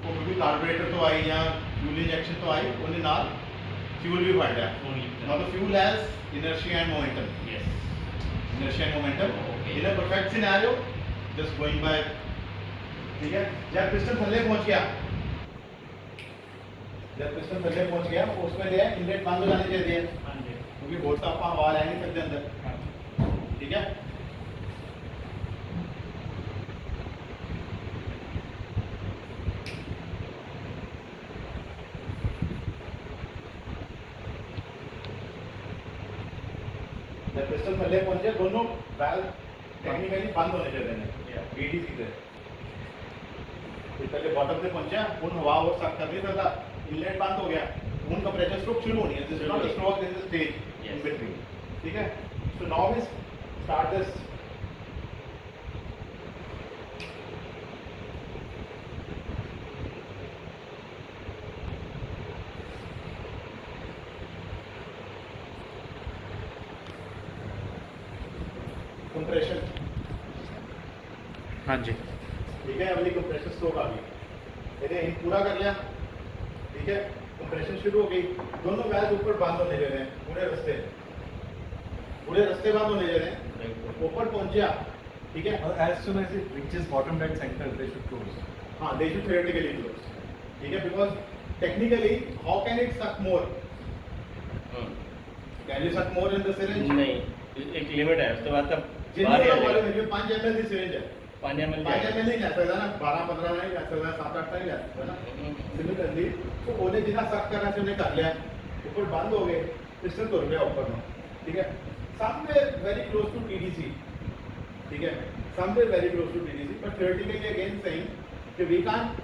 वो क्योंकि कार्बोरेटर तो आई या फ्यूल इंजेक्शन तो आई उन्हें नाल फ्यूल भी बढ़ गया now the fuel has inertia and momentum yes inertia and momentum Okay. in a perfect scenario just going by ठीक है, जब पिस्टन थल्ले पहुंच गया, उसमें दिया इनलेट बंद हो जाने चाहिए, क्योंकि बहुत तो आप हवा ले नहीं सकते अंदर, ठीक है। जब पिस्टन थल्ले पहुंचे, दोनों वाल्व टेक्निकली बंद होने चाहिए BDC से। पहले बॉटम से पहुंचा, उन हवा और सक कर नहीं सकता, इनलेट बंद हो गया, उनका प्रेशर स्ट्रोक शुरू होनी है, this is not a stroke, this is stage in between, ठीक है। So now we start this. Compression, हाँ जी, ठीक है, अगली कंप्रेशन स्ट्रोक आ गई, इन्हें इन पूरा कर लिया, ठीक है। कंप्रेशन शुरू हो गई, दोनों वाल्व ऊपर बंद होने जा रहे हैं, पूरे रास्ते बंद होने जा रहे हैं, ऊपर पहुंचा, ठीक है। और as soon as it reaches bottom dead center, they should close. हाँ, they should theoretically close, ठीक है, because technically how can it suck more? Can you suck more in the syringe? नहीं, एक लिमिट है, उसके बाद तब जितने बाहर ही आ वाले जाएगा। में 5 ml की syringe है, 5 ml 5 ml नहीं कह सकता ना, 12-15 नहीं कह सकता, 7-8 नहीं कह सकता ना। सिमिलरली तो उन्हें जितना सक करना चाहिए उन्हें कर लिया, ऊपर बंद हो गए, पिस्टन तो रुक गया ऊपर में, ठीक है। somewhere very close to TDC, ठीक है, somewhere very close to TDC, but theoretically again saying that we can't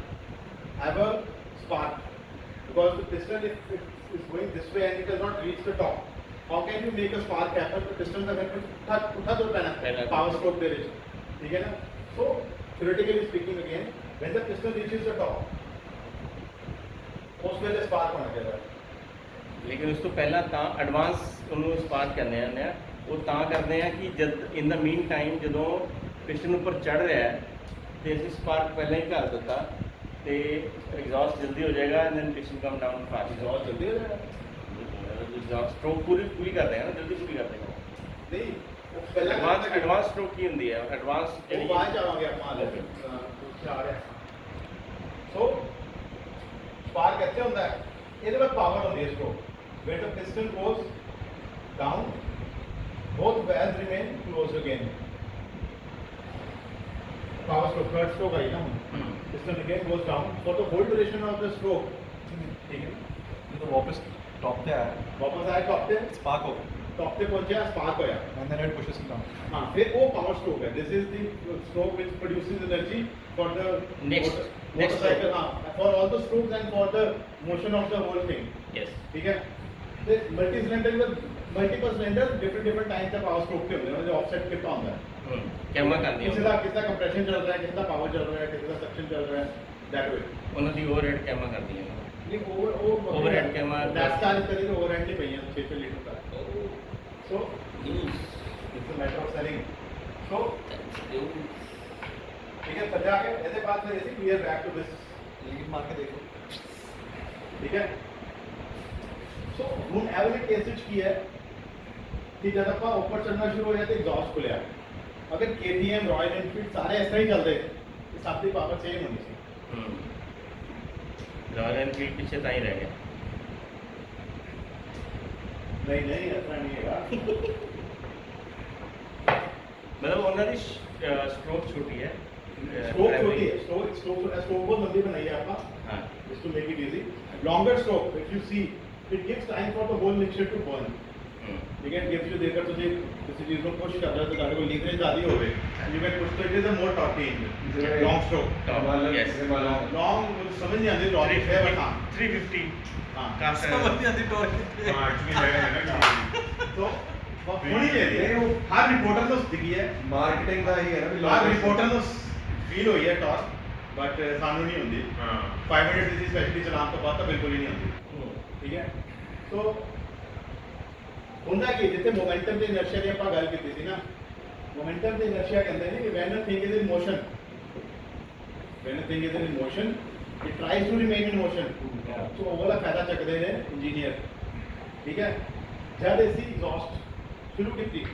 have a spark because the piston is going this way and it has not reached the top. How can you make a spark happen? The piston का घर उठा तो पैना power stroke दे रही, ठीक है ना। So theoretically speaking again, when the piston reaches the top, उस वेले spark होना चाहिए। लेकिन ਉਸ ਤੋਂ ਪਹਿਲਾਂ ਤਾਂ ਐਡਵਾਂਸ ਉਹਨੂੰ ਸਪਾਰਕ ਕਰਨੇ ਆਉਂਦੇ ਆ, ਉਹ ਤਾਂ ਕਰਦੇ ਆ ਕਿ ਜਦ ਇਨ ਦਾ ਮੀਨ ਟਾਈਮ ਜਦੋਂ ਪਿਸਟਨ ਉੱਪਰ ਚੜ ਰਿਹਾ ਹੈ ਤੇ ਅਸੀਂ ਸਪਾਰਕ ਪਹਿਲਾਂ ਹੀ ਕਰ ਦਿੱਤਾ ਤੇ ਐਗਜ਼ੌਸਟ ਜਲਦੀ ਹੋ ਜਾਏਗਾ and then piston come down fast. बहुत जल्दी हो जाएगा। ਐਗਜ਼ੌਸਟ ਸਟ੍ਰੋਕ ਪੂਰੀ ਕਰਦੇ ਆ ਨਾ, ਜਲਦੀ ਪੂਰੀ ਕਰਦੇ ਆ। नहीं, वो पहले ਐਡਵਾਂਸ ਸਟ੍ਰੋਕ ਕੀ ਹੁੰਦੀ ਹੈ? ਐਡਵਾਂਸ वो बाहर जाओगे आप मान लो आ रहे हैं। So spark कैसे होता है? ये तो पावर होती है stroke. When the piston goes down, both valves remain closed again. Power stroke, third stroke आई ना, piston again goes down for the whole duration of the stroke. ठीक है, तो वापस टॉप पे आया, वापस आए टॉप पे spark पहुंचा, स्पार्क होया, and then it pushes it down. हाँ, फिर वो पावर स्ट्रोक है। This is the stroke which produces energy for the Next motorcycle, हाँ, for all the strokes and for the motion of the whole thing, yes ठीक है। the multi cylinder with multiple cylinder different times का power stroke के होते हैं, जो offset कितना होता है, ਕੈਮਾ ਕਰਦੀ किसी का कंप्रेशन चल रहा है, किसी का पावर चल रहा है, किसी का सक्शन चल रहा है, दैट वे। ਉਹਨਾਂ ਦੀ ਓਵਰヘਡ ਕੈਮਾ ਕਰਦੀ ਹੈ। नहीं Overhead कैमा- दैट्स का इस तरह के ओवरहेड नहीं पहिए 600 लीटर का। So it's a matter of selling. So ठीक है, समझ आ गया। ऐसे बात है, जैसे क्लियर बैक टू दिस, लीड मार के देखो। ठीक है। सो ਹੁਣ ਐਵਰੀ ਕੇਸ ਵਿੱਚ ਕੀ ਹੈ ਕਿ ਜਦ ਆਪਾਂ ਉੱਪਰ ਚੜਨਾ ਸ਼ੁਰੂ ਹੋ ਜਾਂਦੇ ਐਗਜ਼ੌਸਟ ਖੁੱਲਿਆ, ਅਗਰ KTM ਰਾਇਲ ਐਨਫੀਲਡ ਸਾਰੇ ਇਸ ਤਰ੍ਹਾਂ ਹੀ ਚੱਲਦੇ ਤੇ ਸਭ ਦੀ ਪਾਵਰ ਸੇਮ ਹੋਣੀ ਸੀ। ਰਾਇਲ ਐਨਫੀਲਡ ਪਿੱਛੇ ਤਾਂ ਹੀ ਰਹਿ ਗਿਆ। ਨਹੀਂ ਨਹੀਂ, ਇਸ ਤਰ੍ਹਾਂ ਨਹੀਂ ਹੈਗਾ। ਮਤਲਬ ਉਹਨਾਂ ਦੀ ਸਟ੍ਰੋਕ ਛੋਟੀ ਹੈ। स्ट्रोक छोटी है, स्ट्रोक बहुत लंबी बनाई है आपका, हाँ just to make it easy. Longer stroke, if you see, it gives time for the whole mixture to burn. You can give you देखकर तुझे किसी चीज को पुश कर रहा है तो गाड़ी को लीवरेज ज्यादा हो गई, you can push to it is a more torquey engine, long stroke, yes long समझ नहीं आती torque है बट हाँ 350 हाँ कास्ट समझ नहीं आती torque कितनी है। हाँ एक्चुअली है ना तो होनी चाहिए, हर रिपोर्टर को दिखी है, ਮਾਰਕੀਟਿੰਗ ਦਾ ਹੀ ਹੈ ਨਾ ਵੀ हर रिपोर्टर को फील हुई है टॉर्क, बट सानू नहीं होती। हाँ 500 सीसी स्पेशली चलान तो बाद तो बिल्कुल ही नहीं होती, ठीक है। तो ਹੁੰਦਾ ਕੀ ਜਿੱਥੇ ਮੋਮੈਂਟਮ ਤੇ ਇਨਰਸ਼ੀਆ ਦੀ ਆਪਾਂ ਗੱਲ ਕੀਤੀ ਸੀ ਨਾ, ਮੋਮੈਂਟਮ ਤੇ ਇਨਰਸ਼ੀਆ ਕਹਿੰਦੇ ਨੇ ਕਿ when a thing is in motion, it tries to remain in motion, so ਉਹ ਵਾਲਾ ਫਾਇਦਾ ਚੱਕਦੇ ਨੇ ਇੰਜੀਨੀਅਰ, ਠੀਕ ਹੈ। ਜਦ ਅਸੀਂ ਐਗਜ਼ੌਸਟ ਸ਼ੁਰੂ ਕੀਤੀ,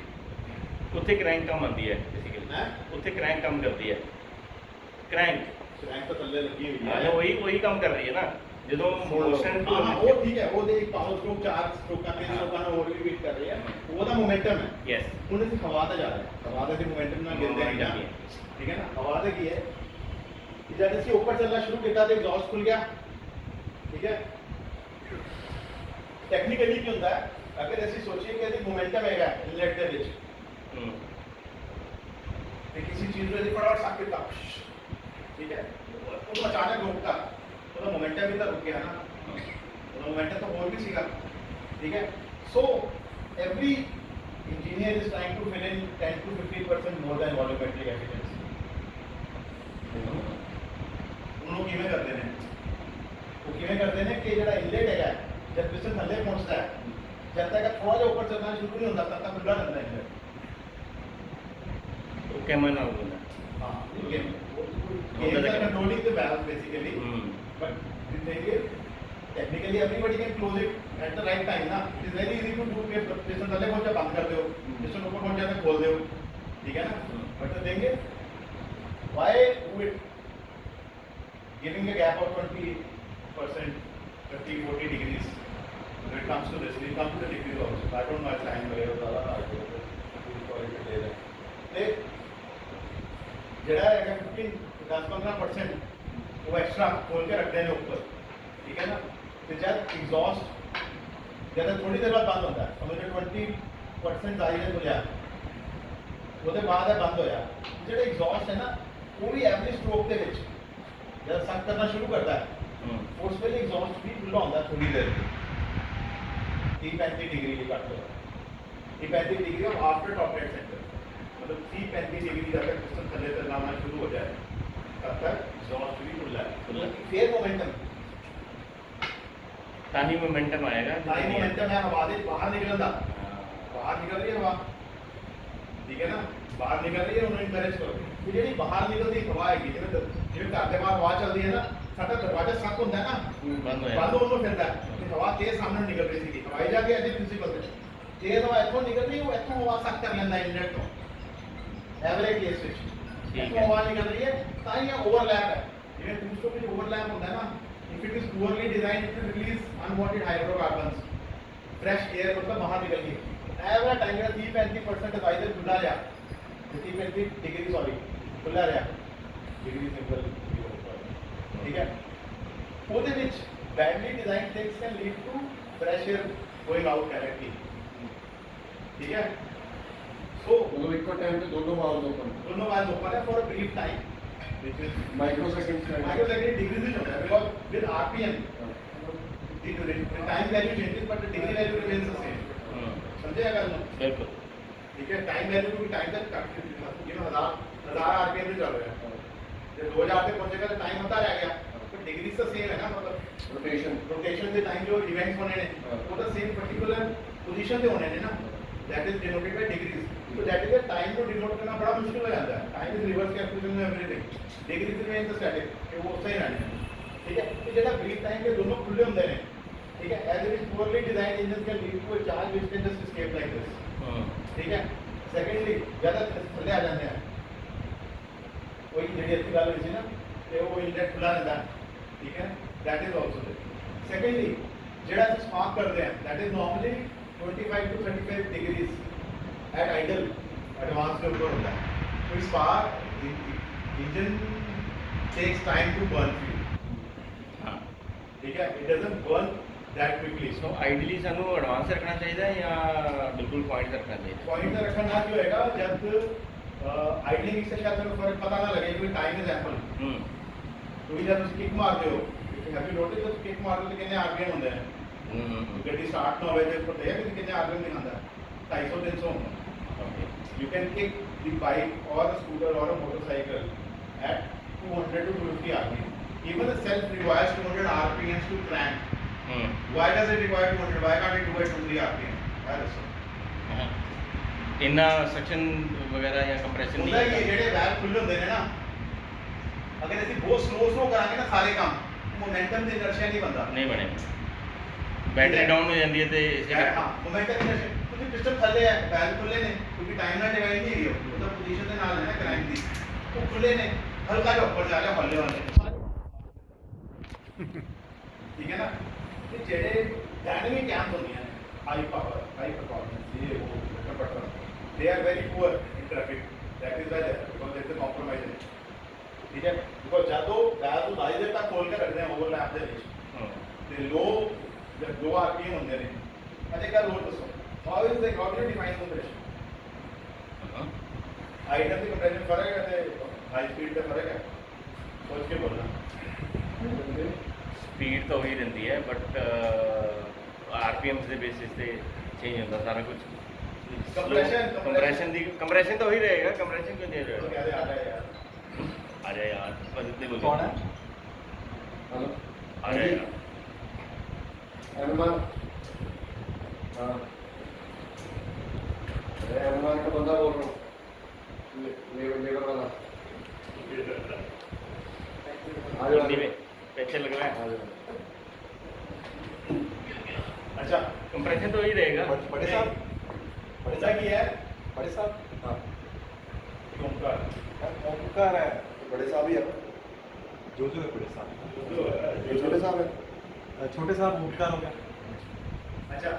ਉੱਥੇ ਕ੍ਰੈਂਕ ਕੰਮ ਆਉਂਦੀ ਹੈ ਬੇਸਿਕਲੀ, ਹੈਂ? ਉੱਥੇ ਕ੍ਰੈਂਕ ਕੰਮ ਕਰਦੀ ਹੈ। ਕ੍ਰੈਂਕ ਸ਼ਰੈਂਕ ਤਾਂ ਥੱਲੇ ਲੱਗੀ ਹੋਈ ਹਾਂ ਹੈ ਉਹੀ ਕੰਮ ਕਰ ਰਹੀ ਹੈ ਨਾ ਜਦੋਂ ਮੋਸ਼ਨ ਹਾਂ ਹਾਂ, ਉਹ ਠੀਕ ਹੈ, ਉਹਦੇ ਇੱਕ ਪਾਵਰ ਸਟ੍ਰੋਕ 4 ਸਟ੍ਰੋਕਾਂ 3 ਸਟ੍ਰੋਕਾਂ ਨਾਲ ਹੋਰ ਵੀ ਬੀਟ ਕਰ ਰਹੀ ਹੈ, ਉਹਦਾ ਮੋਮੈਂਟਮ ਹੈ। ਯੈਸ ਹੁਣ ਅਸੀਂ ਹਵਾ ਤੇ ਜਾ ਰਹੇ ਹਾਂ, ਹਵਾ ਦੇ ਮੋਮੈਂਟਮ ਨਾਲ ਗਿਰਦੇ ਨਹੀਂ ਨਾ, ਠੀਕ ਹੈ ਨਾ। ਹਵਾ ਤੇ ਕੀ ਹੈ ਕਿ ਜਦ ਅਸੀਂ ਉੱਪਰ ਚੱਲਣਾ ਸ਼ੁਰੂ ਕੀਤਾ ਤੇ ਐਗਜ਼ੌਸਟ ਖੁੱਲ ਗਿਆ, ਠੀਕ ਹੈ। ਟੈਕਨੀਕਲੀ ਕੀ ਹੁੰਦਾ ਹੈ, ਅਗਰ ਅਸੀਂ ਸੋਚੀਏ ਕਿ ਇਹਦੀ ਮੋਮੈਂਟਮ ਹੈਗਾ ਇਨਲੈਟ ਦੇ ਵਿੱਚ ਤੇ ਕਿਸੇ ਚੀਜ਼ ਨੂੰ ਅਸੀਂ ਫਟਾਫਟ ਸੱਕ ਦਿੱਤਾ, ਠੀਕ ਹੈ, ਉਹ ਅਚਾਨਕ ਰੁਕਤਾ, ਉਹਦਾ ਮੋਮੈਂਟਮ ਵੀ ਤਾਂ ਰੁਕ ਗਿਆ ਨਾ, ਉਹਦਾ ਮੋਮੈਂਟਮ ਤਾਂ ਹੋਰ ਵੀ ਸੀਗਾ, ਠੀਕ ਹੈ। ਸੋ every engineer is trying to fill in 10 to 15% more than volumetric efficiency. ਉਹਨੂੰ ਕਿਵੇਂ ਕਰਦੇ ਨੇ, ਉਹ ਕਿਵੇਂ ਕਰਦੇ ਨੇ ਕਿ ਜਿਹੜਾ ਇਨਲੇਟ ਹੈਗਾ ਜਦ ਪਿਸਟਨ ਥੱਲੇ ਪਹੁੰਚਦਾ ਹੈ, ਜਦ ਤੱਕ ਥੋੜਾ ਜਿਹਾ ਉੱਪਰ ਚੱਲਣਾ ਸ਼ੁਰੂ ਨਹੀਂ ਹੁੰਦਾ ਤਦ ਤੱਕ ਖੁੱਲਾ ਰਹਿੰਦਾ ਹੈ ਇਨਲੇਟ। ਉਹ ਕਿਵੇਂ ਨਾ ਹੁੰਦਾ ਹਾਂ ਠੀਕ ਹੈ, ਉਹ ਤਾਂ controlling the valve basically, but the thing is technically everybody can close it at the right time ना, it is very easy to do कि पिस्टन थल्ले पहुंचा बंद कर दो, पिस्टन ऊपर पहुंचा तो खोल दो, ठीक है ना। but the thing is why do it giving a gap of 20%, 30-40 degrees when it comes to this, we come to the degrees also, I don't know if time वगैरह ज़्यादा आ गया तो ले रहे ਜਿਹੜਾ ਹੈਗਾ 10-15% ਉਹ ਐਕਸਟਰਾ ਖੋਲ ਕੇ ਰੱਖਦੇ ਨੇ ਉੱਪਰ, ਠੀਕ ਹੈ ਨਾ। ਤੇ ਜਦ ਐਗਜ਼ੌਸਟ ਜਦ ਥੋੜੀ ਦੇਰ ਬਾਅਦ ਬੰਦ ਹੁੰਦਾ ਹੈ, ਸਮਝ ਲਓ 20% ਆਈ ਨੇ ਖੁੱਲਿਆ, ਉਹਦੇ ਬਾਅਦ ਇਹ ਬੰਦ ਹੋਇਆ। ਜਿਹੜਾ ਐਗਜ਼ੌਸਟ ਹੈ ਨਾ ਉਹ ਵੀ ਐਵਰੇਜ ਸਟ੍ਰੋਕ ਦੇ ਵਿੱਚ ਜਦ ਸੱਕ ਕਰਨਾ ਸ਼ੁਰੂ ਕਰਦਾ ਹੈ, ਉਸ ਵੇਲੇ ਐਗਜ਼ੌਸਟ ਵੀ ਖੁੱਲ੍ਹਾ ਹੁੰਦਾ ਥੋੜੀ ਦੇਰ 30-35 ਡਿਗਰੀ ਦੀ ਕੱਟ ਹੋਇਆ, 35 degree of after top dead centre, मतलब 30-35 डिग्री जब तक पिस्टन थल्ले चलना शुरू हो जाए तब तक एग्जॉस्ट भी खुला है, फिर मोमेंटम ताही मोमेंटम आएगा ताही मोमेंटम है हवा दे बाहर निकलण दा, बाहर निकल रही है हवा, ठीक है ना, बाहर निकल रही है, उन्हें इनकरेज करो कि ਜਿਹੜੀ ਬਾਹਰ ਨਿਕਲਦੀ ਹਵਾ ਹੈਗੀ, ਜਿਵੇਂ ਘਰ ਦੇ ਬਾਹਰ ਹਵਾ ਚੱਲਦੀ ਹੈ ਨਾ, ਸਾਡਾ ਦਰਵਾਜ਼ਾ ਸੱਕ ਹੁੰਦਾ ਹੈ ਨਾ, ਬੰਦ ਉਹਨੂੰ ਫਿਰਦਾ ਤੇ ਹਵਾ ਤੇਜ਼ ਸਾਹਮਣੇ ਨਿਕਲ ਰਹੀ ਸੀਗੀ, ਹਵਾਈ ਜਾ ਕੇ ਐਸੇ ਪ੍ਰਿੰਸੀਪਲ ਤੇ ਤੇਜ਼ ਹਵਾ ਇੱਥੋਂ ਨਿਕਲ ਰਹੀ, ਉਹ ਇੱਥੋਂ ਹਵਾ ਸੱਕ ਕਰ ਲੈਂਦਾ ਇਨਲੈਟ ਤੋਂ ਐਵਰੇਜ ਕੇਸ ਵਿੱਚ ਇੱਥੋਂ ਹਵਾ ਨਿਕਲ ਰਹੀ ਹੈ, ਤਾਂ ਹੀ ਇਹ ਓਵਰਲੈਪ ਹੈ। ਜਿਵੇਂ ਦੂਸਰੋਂ ਵਿੱਚ ਓਵਰਲੈਪ ਹੁੰਦਾ ਹੈ ਨਾ, if it is poorly design it will release unwanted hydrocarbons, fresh air ਮਤਲਬ ਬਾਹਰ ਨਿਕਲ ਗਈ, ਇਹ ਵਾਲਾ ਟਾਈਮ ਜਿਹੜਾ 30-35% ਵਾਈਦਰ ਖੁੱਲਾ ਰਿਹਾ, 30-35 ਡਿਗਰੀ ਸੌਰੀ ਖੁੱਲਾ ਰਿਹਾ ਡਿਗਰੀ ਸਿੰਪਲ, ਠੀਕ ਹੈ। ਉਹਦੇ ਵਿੱਚ badly design things can lead to fresh air going out directly, ਠੀਕ ਹੈ। So मतलब एक टाइम पे दोनों वाल्व ओपन है for a brief time, which is microsecond degrees में होता है, because with RPM the time value changes but the degree value remains the same, समझे अगर बिल्कुल, ठीक है। टाइम वैल्यू को टाइम तक काट के 1000 RPM पे चल रहा है, जब 2000 पे पहुंचेगा तो टाइम होता रह गया, तो डिग्री तो सेम है ना, मतलब रोटेशन के टाइम जो इवेंट्स होने ने वो तो सेम पर्टिकुलर पोजीशन पे होने ने ना, that is denoted by degrees, so that is the time को डिनोट करना बड़ा मुश्किल हो जाता है, time is reverse calculation में everything, degrees remain the static कि वो सही रहने, ठीक है। तो जेड़ा ब्रीफ टाइम के दोनों खुले होंगे ने, ठीक है, as it is poorly designed engines can lead to a charge which can just escape like this, ठीक है। secondly ज़्यादा थल्ले आ जाते हैं, कोई जेडी अच्छी गल हुई सी ना कि वो इनलेट खुला रहता है, ठीक है, that is also there। secondly जेड़ा स्पार्क करते हैं that is normally 25 to 35 degrees at idle advance के ऊपर होता है, तो spark engine takes time to burn fuel, हाँ ठीक है, it doesn't burn that quickly, so ideally सानू एडवांस रखना चाहिए या बिल्कुल पॉइंट रखना चाहिए? पॉइंट रखना जो हैगा जब आइडलिंग से शायद तुम्हें फर्क पता ना लगे कि टाइम इज एम्पल, तो जब तुम किक मारते हो, हैव यू नोटिस जब किक मारते हो तो कितने आरपीएम होते हैं, ਗੱਡੀ ਸਟਾਰਟ ਨਾ ਹੋਵੇ ਤੇ ਉੱਪਰ ਤੇ ਕਿੰਨੇ ਆਰਪੀਐਮ ਦਿਖਾਉਂਦਾ 250-300 ਹੁੰਦਾ। You can kick the bike or a scooter or a motorcycle at 200 to 250 RPM. Even the self requires 200 RPM to crank. Why does it require 200? Why can't it do it 2-3 RPM? Why does so? ਇੰਨਾ section ਵਗੈਰਾ ਜਾਂ compression ਹੁੰਦਾ ਨਹੀਂ ਕਿ ਜਿਹੜੇ valve ਖੁੱਲੇ ਹੁੰਦੇ ਨੇ ਨਾ, ਅਗਰ ਅਸੀਂ ਬਹੁਤ ਸਲੋ ਕਰਾਂਗੇ ਨਾ ਸਾਰੇ ਕੰਮ, ਮੋਮੈਂਟਮ ਤੇ ਇਨਰਸ਼ੀਆ ਨਹੀਂ ਬਣਦਾ, ਨਹੀਂ ਬਣੇਗਾ, ਬੈਟਰੀ ਡਾਊਨ ਹੋ ਜਾਂਦੀ ਹੈ ਤੇ ਹਾਂ ਮੋਮੈਂਟਮ ਇਨਰਸ਼ੀਆ, ਕਿਉਂਕਿ ਪਿਸਟਨ ਥੱਲੇ ਹੈ, ਵੈਲਵ ਖੁੱਲੇ ਨੇ, ਕਿਉਂਕਿ ਟਾਈਮ ਨਾਲ ਡਿਵਾਈਡ ਨਹੀਂ ਹੈਗੀ, ਉਹ ਤਾਂ ਪੋਜੀਸ਼ਨ ਦੇ ਨਾਲ ਹੈ ਨਾ ਕ੍ਰੈਂਕ ਦੀ, ਉਹ ਖੁੱਲੇ ਨੇ, हल्का जिहा ऊपर जा रहा हौले हौले ठीक है ना ते जेह्ड़े डायनेमिक कैम्प होंदियां ने हाई पावर हाई परफॉर्मेंस ये वो butter they are very poor in traffic that is why because there is a compromise ठीक है बिकॉज ਜਦੋਂ ਗੈਸ ਨੂੰ ਦਾਈ ਦੇ ਤੱਕ ਖੋਲ ਕੇ ਰੱਖਦੇ ਆ ਓਵਰਲੈਪ ਦੇ ਵਿੱਚ ਤੇ ਲੋ ਜਦ ਲੋ ਆਰਪੀਐਮ ਹੁੰਦੇ ਨੇ ਅਜੇ ਕਾ ਲੋਡ ਦੱਸੋ how is the how do you define compression item की कंपैरिजन फर्क है ते हाई स्पीड का फर्क है सोच के बोलना स्पीड तो वही रहती है बट आरपीएम के बेसिस पे चेंज होता सारा कुछ कंप्रेशन तो वही रहेगा कंप्रेशन क्यों चेंज तो होगा क्या आ रहा है यार आ जाए यार बस इतने बोलो कौन है हेलो आ जाए यार एमएमआर हाँ अरे एमएमआर का बंदा बोल रहा हूँ लेबर वाला हिंदी में पैसे लग रहा है अच्छा कंप्रेशन तो वही रहेगा बड़े साहब ऐसा की है बड़े साहब हाँ ओमकार ओमकार है बड़े साहब ही है जो है बड़े साहब ये छोटे साहब है छोटे साहब ओमकार हो गया अच्छा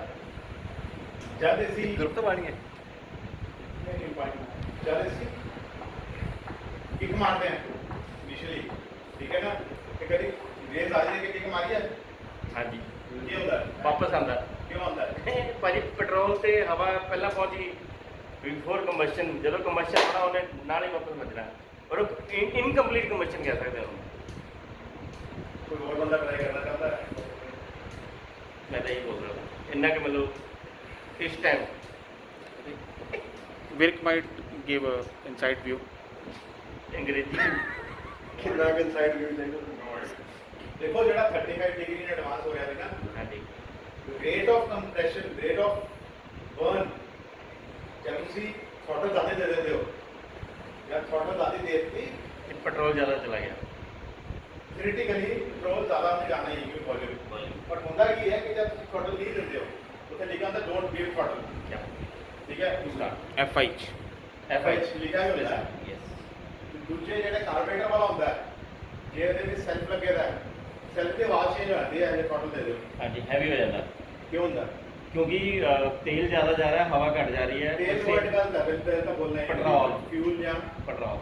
जब ऐसी ग्रुप तो बाड़ी है नहीं पॉइंट जब ऐसी किक मारते हैं इनिशियली ठीक है ना कि कभी रेस आ जाए कि किक मारी है हाँ जी ये होता है वापस आंदा क्यों होता है ਭਾਜੀ ਪੈਟਰੋਲ ਤੇ ਹਵਾ ਪਹਿਲਾਂ ਪਹੁੰਚ ਗਈ ਬਿਫੋਰ ਕੰਬਸ਼ਨ ਜਦੋਂ ਕੰਬਸ਼ਨ ਹੋਣਾ ਉਹਨੇ ਨਾਲ ਹੀ ਵਾਪਸ ਵੱਜਣਾ ਔਰ ਇਨਕੰਪਲੀਟ ਕੰਬਸ਼ਨ ਕਹਿ ਸਕਦੇ ਹਾਂ कोई और बंदा ट्राई करना चाहता है ਮੈਂ ਤਾਂ ਇਹ ਬੋਲ ਰਿਹਾ ਇੰਨਾ ਕਿ ਮਤਲਬ ਇਸ time Virk might give a inside view. ਅੰਗਰੇਜ਼ੀ कितना के साइड व्यू चाहिए देखो जेड़ा 35 डिग्री इन एडवांस हो रहा है ना ਹਾਂਜੀ rate of compression rate of burn जब ਤੁਸੀਂ ਥ੍ਰੋਟਲ ਜ਼ਿਆਦਾ ਦੇ ਦਿੰਦੇ ਹੋ ਜਾਂ ਥ੍ਰੋਟਲ ਜ਼ਿਆਦਾ ਦੇ ਦਿੱਤੀ ਪੈਟਰੋਲ ਜ਼ਿਆਦਾ ਚਲਾ ਗਿਆ ਥਿਓਰੀਟਿਕਲੀ ਪੈਟਰੋਲ ਜ਼ਿਆਦਾ ਨੂੰ ਜਾਣਾ ਹੀ ਕਿ ਵੋਲਿਊਮ ਪਰ ਹੁੰਦਾ ਕੀ ਹੈ ਕਿ ਜਦ ਤੁਸੀਂ ਥ੍ਰੋਟਲ ਨਹੀਂ ਦਿੰਦੇ ਹੋ ਉੱਥੇ ਲਿਖਿਆ ਹੁੰਦਾ ਡੋਨਟ ਗਿਵ ਥ੍ਰੋਟਲ ਕਿਆ ਠੀਕ ਹੈ ਉਸਦਾ FH. FH ਲਿਖਿਆ ਹੀ ਹੁੰਦਾ ਹੈ ਯੈਸ ਤੇ ਦੂਜੇ ਜਿਹੜੇ ਕਾਰਬੋਰੇਟਰ ਵਾਲਾ ਹੁੰਦਾ ਹੈ ਜੇ ਇਹਦੇ ਵਿੱਚ ਸੈਲਫ ਲੱਗੇਦਾ ਹੈ ਸੈਲਫ ਦੀ ਆਵਾਜ਼ ਚੇਂਜ ਹੋ ਜਾਂਦੀ ਹੈ ਜੇ ਥ੍ਰੋਟਲ ਦੇ ਦਿਓ ਹਾਂਜੀ ਹੈਵੀ ਹੋ ਜਾਂਦਾ ਕਿਉਂ ਹੁੰਦਾ ਕਿਉਂਕਿ ਤੇਲ ਜ਼ਿਆਦਾ ਜਾ ਰਿਹਾ ਹਵਾ ਘਟ ਜਾ ਰਹੀ ਹੈ ਤੇਲ ਵਰਡ ਗੱਲ ਦਾ ਬਿਲਕੁਲ ਤਾਂ ਬੋਲਣਾ ਹੈ ਪੈਟਰੋਲ। ਫਿਊਲ ਜਾਂ ਪੈਟਰੋਲ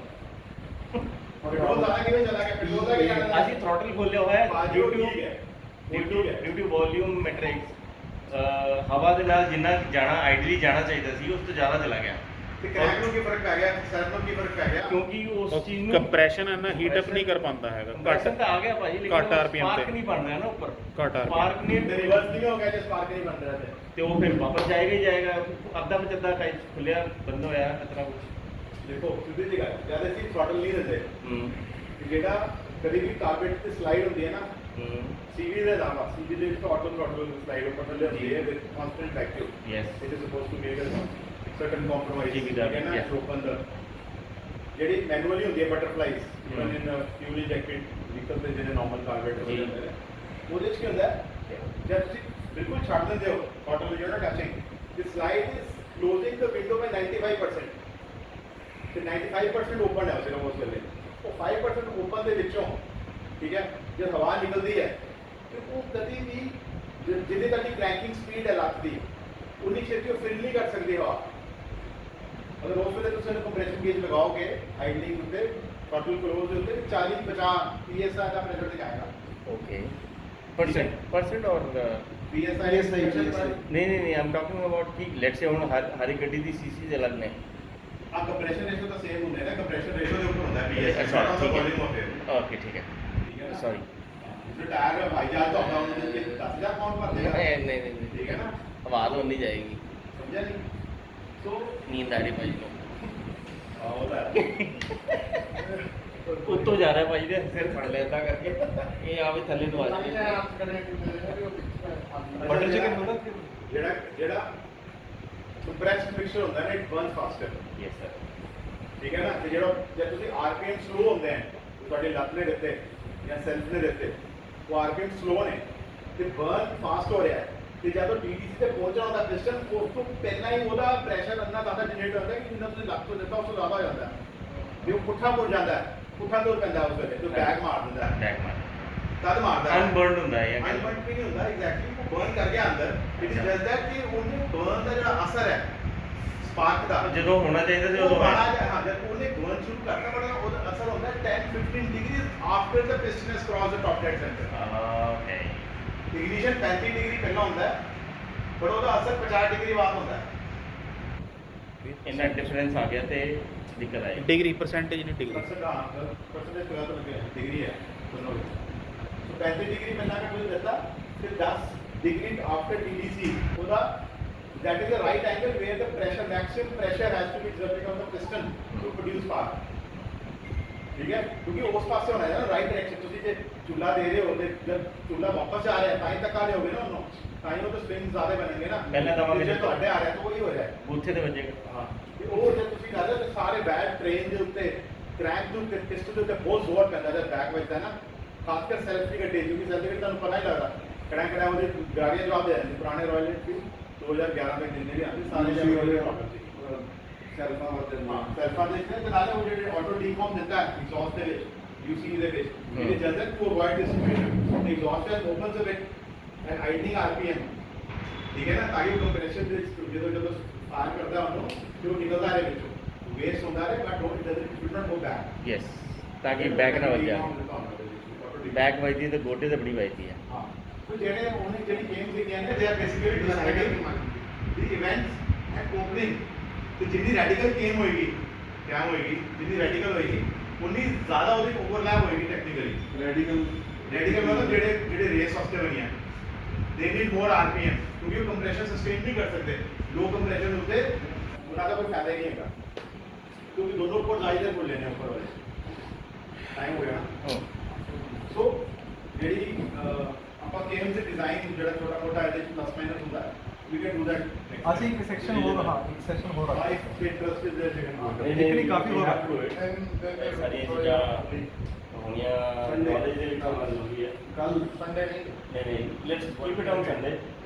ਪੈਟਰੋਲ ਜ਼ਿਆਦਾ ਕਿਵੇਂ ਚਲਾ ਗਿਆ ਪੈਟਰੋਲ ਦਾ ਕੀ ਕਰਨਾ ਅਸੀਂ ਥ੍ਰੋਟਲ ਖੋਲਿਆ ਹੋਇਆ ਹੈ ਬਾਜੂ YouTube ਠੀਕ ਹੈ ਡਿਊ ਟੂ ਵੋਲਿਊਮ ਮੈਟ੍ਰਿਕਸ ਹਵਾ ਦੇ ਨਾਲ ਜਿੰਨਾ ਜਾਣਾ ਆਈਡਲੀ ਜਾਣਾ ਚਾਹੀਦਾ ਸੀ ਉਸ ਤੋਂ ਜ਼ਿਆਦਾ ਚਲਾ ਗਿਆ ਤੇ ਕ੍ਰੈਕ ਨੂੰ ਕੀ ਫਰਕ ਪੈ ਗਿਆ ਸਰ ਨੂੰ ਕੀ ਫਰਕ ਪੈ ਗਿਆ ਕਿਉਂਕਿ ਉਸ ਚੀਜ਼ ਨੂੰ ਕੰਪਰੈਸ਼ਨ ਹੈ ਨਾ ਹੀਟ ਅਪ ਨਹੀਂ ਕਰ ਪਾਉਂਦਾ ਹੈਗਾ ਕੰਪਰੈਸ਼ਨ ਤਾਂ ਆ ਗਿਆ ਭਾਜੀ ਲੇਕਿਨ ਘੱਟ RPM ਸਪਾਰਕ ਤੇ। ਨਹੀਂ ਬਣਨਾ ਹੈ ਨਾ ਉੱਪਰ ਘੱਟ RPM ਸਪਾਰਕ ਨਹੀਂ ਤੇ ਰਿਵਰਸ ਨਹੀਂ ਹੋ ਗਿਆ ਜੇ ਸਪਾਰਕ ਨਹੀਂ ਬਣ ਰਿਹਾ ਤੇ ਉਹ ਫਿਰ ਵਾਪਸ ਜਾਏਗਾ ਹੀ ਜਾਏਗਾ ਅੱਧਾ ਪਚੱਦਾ ਟਾਈਪ ਖੁੱਲਿਆ ਬੰਦ ਹੋਇਆ ਖਤਰਾ ਕੁਝ ਦੇਖੋ ਸਿੱਧੀ ਜੀ ਗੱਲ ਜਦ ਅਸੀਂ ਥ੍ਰੋਟਲ ਨਹੀਂ ਦਿੰਦੇ ਹੂੰ ਤੇ ਜਿਹੜਾ ਕਦੀ ਵੀ ਕਾਰਬੇਟ ਤੇ ਸਲਾਈਡ ਹੁੰਦੀ ਹੈ ਨਾ ਹੂੰ ਸੀਵੀ ਦੇ ਇਲਾਵਾ ਸੀਵੀ ਦੇ ਵਿੱਚ ਆਟੋ ਥ੍ਰੋਟਲ ਸਲਾਈਡ ਉੱਪਰ ਥੱਲੇ ਹੁੰਦੀ ਹੈ with constant vacuum yes it is supposed to make a certain compromise CV ਠੀਕ ਦਾ, ਹੈ ਨਾ yeah. ਓਪਨ ਦਾ ਜਿਹੜੀ ਮੈਨੂਅਲੀ ਹੁੰਦੀ ਹੈ ਬਟਰਫਲਾਈਜ਼ ਇਵਨ Hmm. ਇਨ ਫਿਊਲ ਇੰਜੈਕਟਡ ਵਹੀਕਲ ਤੇ ਜਿਹੜੇ ਨਾਰਮਲ ਕਾਰਬੇਟ ਜੀ। ਹੁੰਦੇ ਨੇ ਉਹਦੇ ਵਿੱਚ ਕੀ ਹੁੰਦਾ ਹੈ ਜਦ ਤੁਸੀਂ ਬਿਲਕੁਲ ਛੱਡ ਦਿੰਦੇ ਹੋ auto you are touching the slide is closing the window by 95% ਤੇ 95% ਓਪਨ ਹੈ ਸਿਰਫ ਉਸ ਵੇਲੇ ਉਹ 5% ਓਪਨ ਦੇ ਵਿੱਚੋਂ ਠੀਕ ਹੈ ਜਦ ਹਵਾ ਨਿਕਲਦੀ ਹੈ ਤੇ ਉਹ ਕਦੀ ਵੀ ਜਿੰਨੀ ਤੱਕ ਕ੍ਰੈਂਕਿੰਗ ਸਪੀਡ ਹੈ ਲੱਤ ਦੀ ਉਨੀ ਛੇਤੀ ਉਹ ਫਿਲ ਨਹੀਂ ਕਰ ਸਕਦੀ ਹਵਾ ਅਗਰ ਉਸ ਵੇਲੇ ਤੁਸੀਂ ਕੰਪਰੈਸ਼ਨ ਗੇਜ ਲਗਾਓਗੇ ਆਈਡਲਿੰਗ ਉੱਤੇ ਟੋਟਲ ਕਲੋਜ਼ ਦੇ ਉੱਤੇ 40 50 psi ਦਾ ਪ੍ਰੈਸ਼ਰ ਦਿਖਾਏਗਾ ओके परसेंट और psi PSI नहीं आई एम टॉकिंग अबाउट कि लेट्स से ਹੁਣ ਹਰ ਇੱਕ ਗੱਡੀ ਦੀ ਸੀਸੀਜ਼ ਅਲੱਗ ਨੇ ਆ ਕੰਪਰੈਸ਼ਨ ਰੇਸ਼ੋ ਤਾਂ ਸੇਮ ਹੁੰਦਾ ਹੈ ਨਾ ਕੰਪਰੈਸ਼ਨ ਰੇਸ਼ੋ ਦੇ ਉੱਪਰ ਹੁੰਦਾ ਹੈ psi ਅੱਛਾ, ਸਾਰਾ ਠੀਕ ਹੈ। ਵੋਲਿਊਮ ਆਫ 에ਅਰ ओके ठीक है ਠੀਕ ਹੈ सॉरी जो टायर में भाई जान तो होगा उन्होंने 10,000 पाउंड भर देगा नहीं ठीक है ना आवाज होनी जाएगी समझा नहीं तो नींद आ रही भाई को होता है ਉੱਤੋਂ ਜਾ ਰਿਹਾ ਭਾਈ ਦੇ ਸਿਰ ਫੜ ਲੈਂਦਾ ਕਰਕੇ ਇਹ ਆਵੇ ਥੱਲੇ ਨੂੰ ਆ ਜਾਏ बटर चिकन होता है जेड़ा जेड़ा कंप्रेस्ड मिक्सचर होता है ना it burn faster yes sir ठीक है ना ਤੇ ਜਿਹੜਾ ਜਦ ਤੁਸੀਂ ਆਰਪੀਐਮ ਸਲੋ ਹੁੰਦੇ ਹਨ ਤੁਹਾਡੇ ਲੱਤ ਨੇ ਦਿੱਤੇ ਜਾਂ ਸੈਲਫ ਨੇ ਦਿੱਤੇ ਉਹ ਆਰਪੀਐਮ ਸਲੋ ਨੇ ਤੇ ਬਰਨ ਫਾਸਟ ਹੋ ਰਿਹਾ ਹੈ ਤੇ ਜਦੋਂ ਡੀਡੀਸੀ ਤੇ ਪਹੁੰਚਣਾ ਹੁੰਦਾ ਪਿਸਟਨ ਉਸ ਤੋਂ ਪਹਿਲਾਂ ਹੀ ਉਹਦਾ ਪ੍ਰੈਸ਼ਰ ਇੰਨਾ ਜ਼ਿਆਦਾ ਜਨਰੇਟ ਹੁੰਦਾ ਕਿ ਜਿੰਨਾ ਤੁਸੀਂ ਲੱਤ ਤੋਂ ਦਿੱਤਾ ਉਸ ਤੋਂ ਜ਼ਿਆਦਾ ਹੋ ਜਾਂਦਾ ਹੈ ਜੇ ਉਹ ਪੁੱਠਾ ਮੁੜ ਜਾਂਦਾ ਹੈ ਪੁੱਠਾ ਤੁਰ ਪੈਂਦਾ ਉਸ ਵੇਲੇ ਤੇ ਬੈਕ ਮਾਰ ਦਿੰਦਾ ਬੈਕ ਮਾਰ ਤਦ ਮਾਰਦਾ ਅਨਬਰਨਡ ਹੁੰਦਾ ਹੈ ਜਾਂ ਅਨਬਰਨਡ ਵੀ ਨਹੀਂ ਹੁੰਦਾ ਐਗਜ਼ੈਕਟਲੀ ਉਹ ਬਰਨ ਕਰ ਗਿਆ ਅੰਦਰ ਇਟ ਇਜ਼ ਜਸਟ ਦੈਟ ਕਿ ਉਹਨੇ ਬਰਨ ਦਾ ਜਿਹੜਾ ਅਸਰ ਹੈ ਸਪਾਰਕ ਦਾ ਜਦੋਂ ਹੋਣਾ ਚਾਹੀਦਾ ਸੀ ਉਹ ਉਦੋਂ ਬੜਾ ਜਿਹਾ ਹਾਂ ਜਦ ਉਹਨੇ ਬਰਨ ਸ਼ੁਰੂ ਕਰਤਾ ਬੜਾ ਉਹਦਾ ਅਸਰ ਹੁੰਦਾ 10-15 degree after the piston has cross the top dead centre okay ignition 35 degree ਪਹਿਲਾਂ ਹੁੰਦਾ ਹੈ ਪਰ ਉਹਦਾ ਅਸਰ 50 ਡਿਗਰੀ ਬਾਅਦ ਹੁੰਦਾ ਹੈ ਇੰਨਾ ਡਿਫਰੈਂਸ ਆ ਗਿਆ ਤੇ ਦਿੱਕਤ ਆਈ डिग्री परसेंटेज नहीं डिग्री परसेंटेज पूरा तो लगे डिग्री है दोनों में तो 35 डिग्री पहला का कोई देता फिर 10 डिग्री आफ्टर TDC होगा that is the right angle where the pressure maximum pressure has to be exerted on the piston to produce power ठीक है क्योंकि उस पास से होना है ना राइट डायरेक्शन ਤੁਸੀਂ ਜੇ ਚੁੱਲਾ ਦੇ ਰਹੇ ਹੋ ਤੇ ਜਦ ਚੁੱਲਾ ਵਾਪਸ ਆ ਰਿਹਾ ਹੈ ਤਾਂ ਹੀ ਤੱਕ ਆ ਰਹੇ ਹੋਗੇ ਨਾ ਉਹਨੂੰ ਤਾਂ ਹੀ ਉਹ ਤਾਂ ਸਪ੍ਰਿੰਗ ਜ਼ਿਆਦਾ ਬਣਨਗੇ ਨਾ ਪਹਿਲਾਂ ਤਾਂ ਜੇ ਤੁਹਾਡੇ ਆ ਰਿਹਾ ਤਾਂ ਉਹੀ ਹੋ ਰਿਹਾ ਹੈ ਬੂਥੇ ਤੇ ਵੱਜੇਗਾ ਹਾਂ ਤੇ ਉਹ ਜੇ ਤੁਸੀਂ ਕਰ ਰਹੇ ਹੋ ਤੇ ਸਾਰੇ ਬੈਕ ਟ੍ਰੇਨ ਦੇ ਉੱਤੇ ਕ੍ਰੈਂਕ ਦੇ ਉੱਤੇ ਪਿਸਟਨ ਦੇ ਉੱਤੇ ਬਹੁਤ ਜ਼ੋਰ ਪੈਂਦਾ ਜਦ ਬੈਕ ਵੱਜਦਾ ਨਾ ਖਾਸ ਕਰ ਸੈਲਫ ਦੀ ਗੱਡੀ ਕਿਉਂਕਿ ਸੈਲਫ ਦੀ ਤੁਹਾਨੂੰ ਪਤਾ ਹੀ ਲੱਗਦਾ ਕੜਾਂ ਉਹਦੇ ਗਾੜੀਆਂ ਜਵਾਬ ਦੇ ਦਿੰਦੇ ਪੁਰਾਣੇ ਰਾਇਲ ਐਨਫੀਲਡ 2011 ਦੇ ਜਿੰਨੇ ਵੀ ਆਉਂਦੇ ਸਾਰੇ ਜਿਹੜੇ ਸੈਲਫਾਂ ਵਰਤੇ ਹਾਂ ਸੈਲਫਾਂ ਦੇ ਤੇ ਨਾਲੇ ਉਹ ਜਿਹੜੇ ਆਟੋ ਡੀਕਮ ਦਿੰਦਾ ਹੈ ਐਗਜ਼ੌਸਟ ਦੇ ਵਿੱਚ ਯੂਸੀ ਦੇ ਵਿੱਚ ਇਹ general to avoid this situation exhaust ਹੈ opens a bit and heightening RPM ਠੀਕ ਹੈ ਨਾ ਤਾਂ ਕਿ ਕੰਪਰੈਸ਼ਨ ਦੇ ਜਦੋਂ ਫਾਇਰ ਕਰਦਾ ਉਹਨੂੰ ਫਿਰ ਉਹ ਨਿਕਲਦਾ ਰਹੇ ਵਿੱਚੋਂ ਵੇਸਟ ਹੁੰਦਾ ਰਹੇ ਬਟ ਉਹ doesn't should not go back yes ਤਾਂ ਕਿ ਬੈਕ ਨਾ ਵੱਜੇ ਬੈਕ ਵੱਜਦੀ ਤੇ ਗੋਡੇ ਤੇ ਬੜੀ ਵੱਜਦੀ ਹੈ ਹਾਂ ਸੋ ਜਿਹੜੇ ਉਹਨੇ ਜਿਹੜੀ ਗੇਮ ਸੀਗੀਆਂ ਨੇ they are basically deciding the events and opening ਤੇ ਜਿੰਨੀ ਰੈਡੀਕਲ ਗੇਮ ਹੋਏਗੀ ਕਿਆ ਹੋਏਗੀ ਜਿੰਨੀ ਰੈਡੀਕਲ ਹੋਏਗੀ ਉਨੀ ਜ਼ਿਆਦਾ ਉਹਦੀ ਓਵਰਲੈਪ ਹੋਏਗੀ ਟੈਕਨੀਕਲੀ ਰੈਡੀਕਲ ਮਤਲਬ ਜਿਹੜੇ ਰੇਸ ਵਾਸਤੇ ਬਣੀਆਂ ਦੇ ਨੀਡ ਮੋਰ ਆਰਪੀਐਮ ਕਿਉਂਕਿ ਉਹ ਕੰਪਰੈਸ਼ਨ ਸਸਟੇਨ ਨਹੀਂ ਕਰ ਸਕਦੇ ਲੋ ਕੰਪਰੈਸ਼ਨ ਉੱਤੇ ਉਹਨਾਂ ਦਾ ਕੋਈ ਫਾਇਦਾ ਹੀ ਨਹੀਂ ਹੈਗਾ ਕਿਉਂਕਿ ਦੋਨੋਂ ਕੋਡ ਆਈਦਰ ਕੋਲ ਲੈਣੇ ਉੱਪਰ ਵਾਲੇ ਟਾਈਮ ਹੋ ਗਿਆ ਸੋ ਜਿਹੜੀ ਆਪਾਂ ਗੇਮ ਦੇ ਡਿਜ਼ਾਈਨ ਜਿਹੜਾ ਛੋਟਾ ਮੋਟਾ ਇਹਦੇ ਚ ਪਲੱਸ ਮਾਈਨਸ ਹੁੰਦਾ ਵੀ ਕੈਨ ਡੂ ਦੈਟ ਅਸੀਂ ਇੱਕ ਸੈਕਸ਼ਨ ਹੋਰ ਹਾਂ ਇੱਕ ਸੈਕਸ਼ਨ ਹੋਰ ਹਾਂ ਆ ਇੱਕ ਇੰਟਰਸਟ ਦੇ ਜਗਨ ਟੈਕਨੀਕ ਕਾਫੀ ਹੋ ਸਾਰੀਆਂ ਚੀਜ਼ਾਂ ਹੋਣੀਆਂ ਨੌਲੇਜ ਦੇ ਵਿੱਚ ਹੋਣਾ ਜ਼ਰੂਰੀ ਹੈ ਕੱਲ ਸੰਡੇ ਨਹੀਂ ਨਹੀਂ let's keep it on Sunday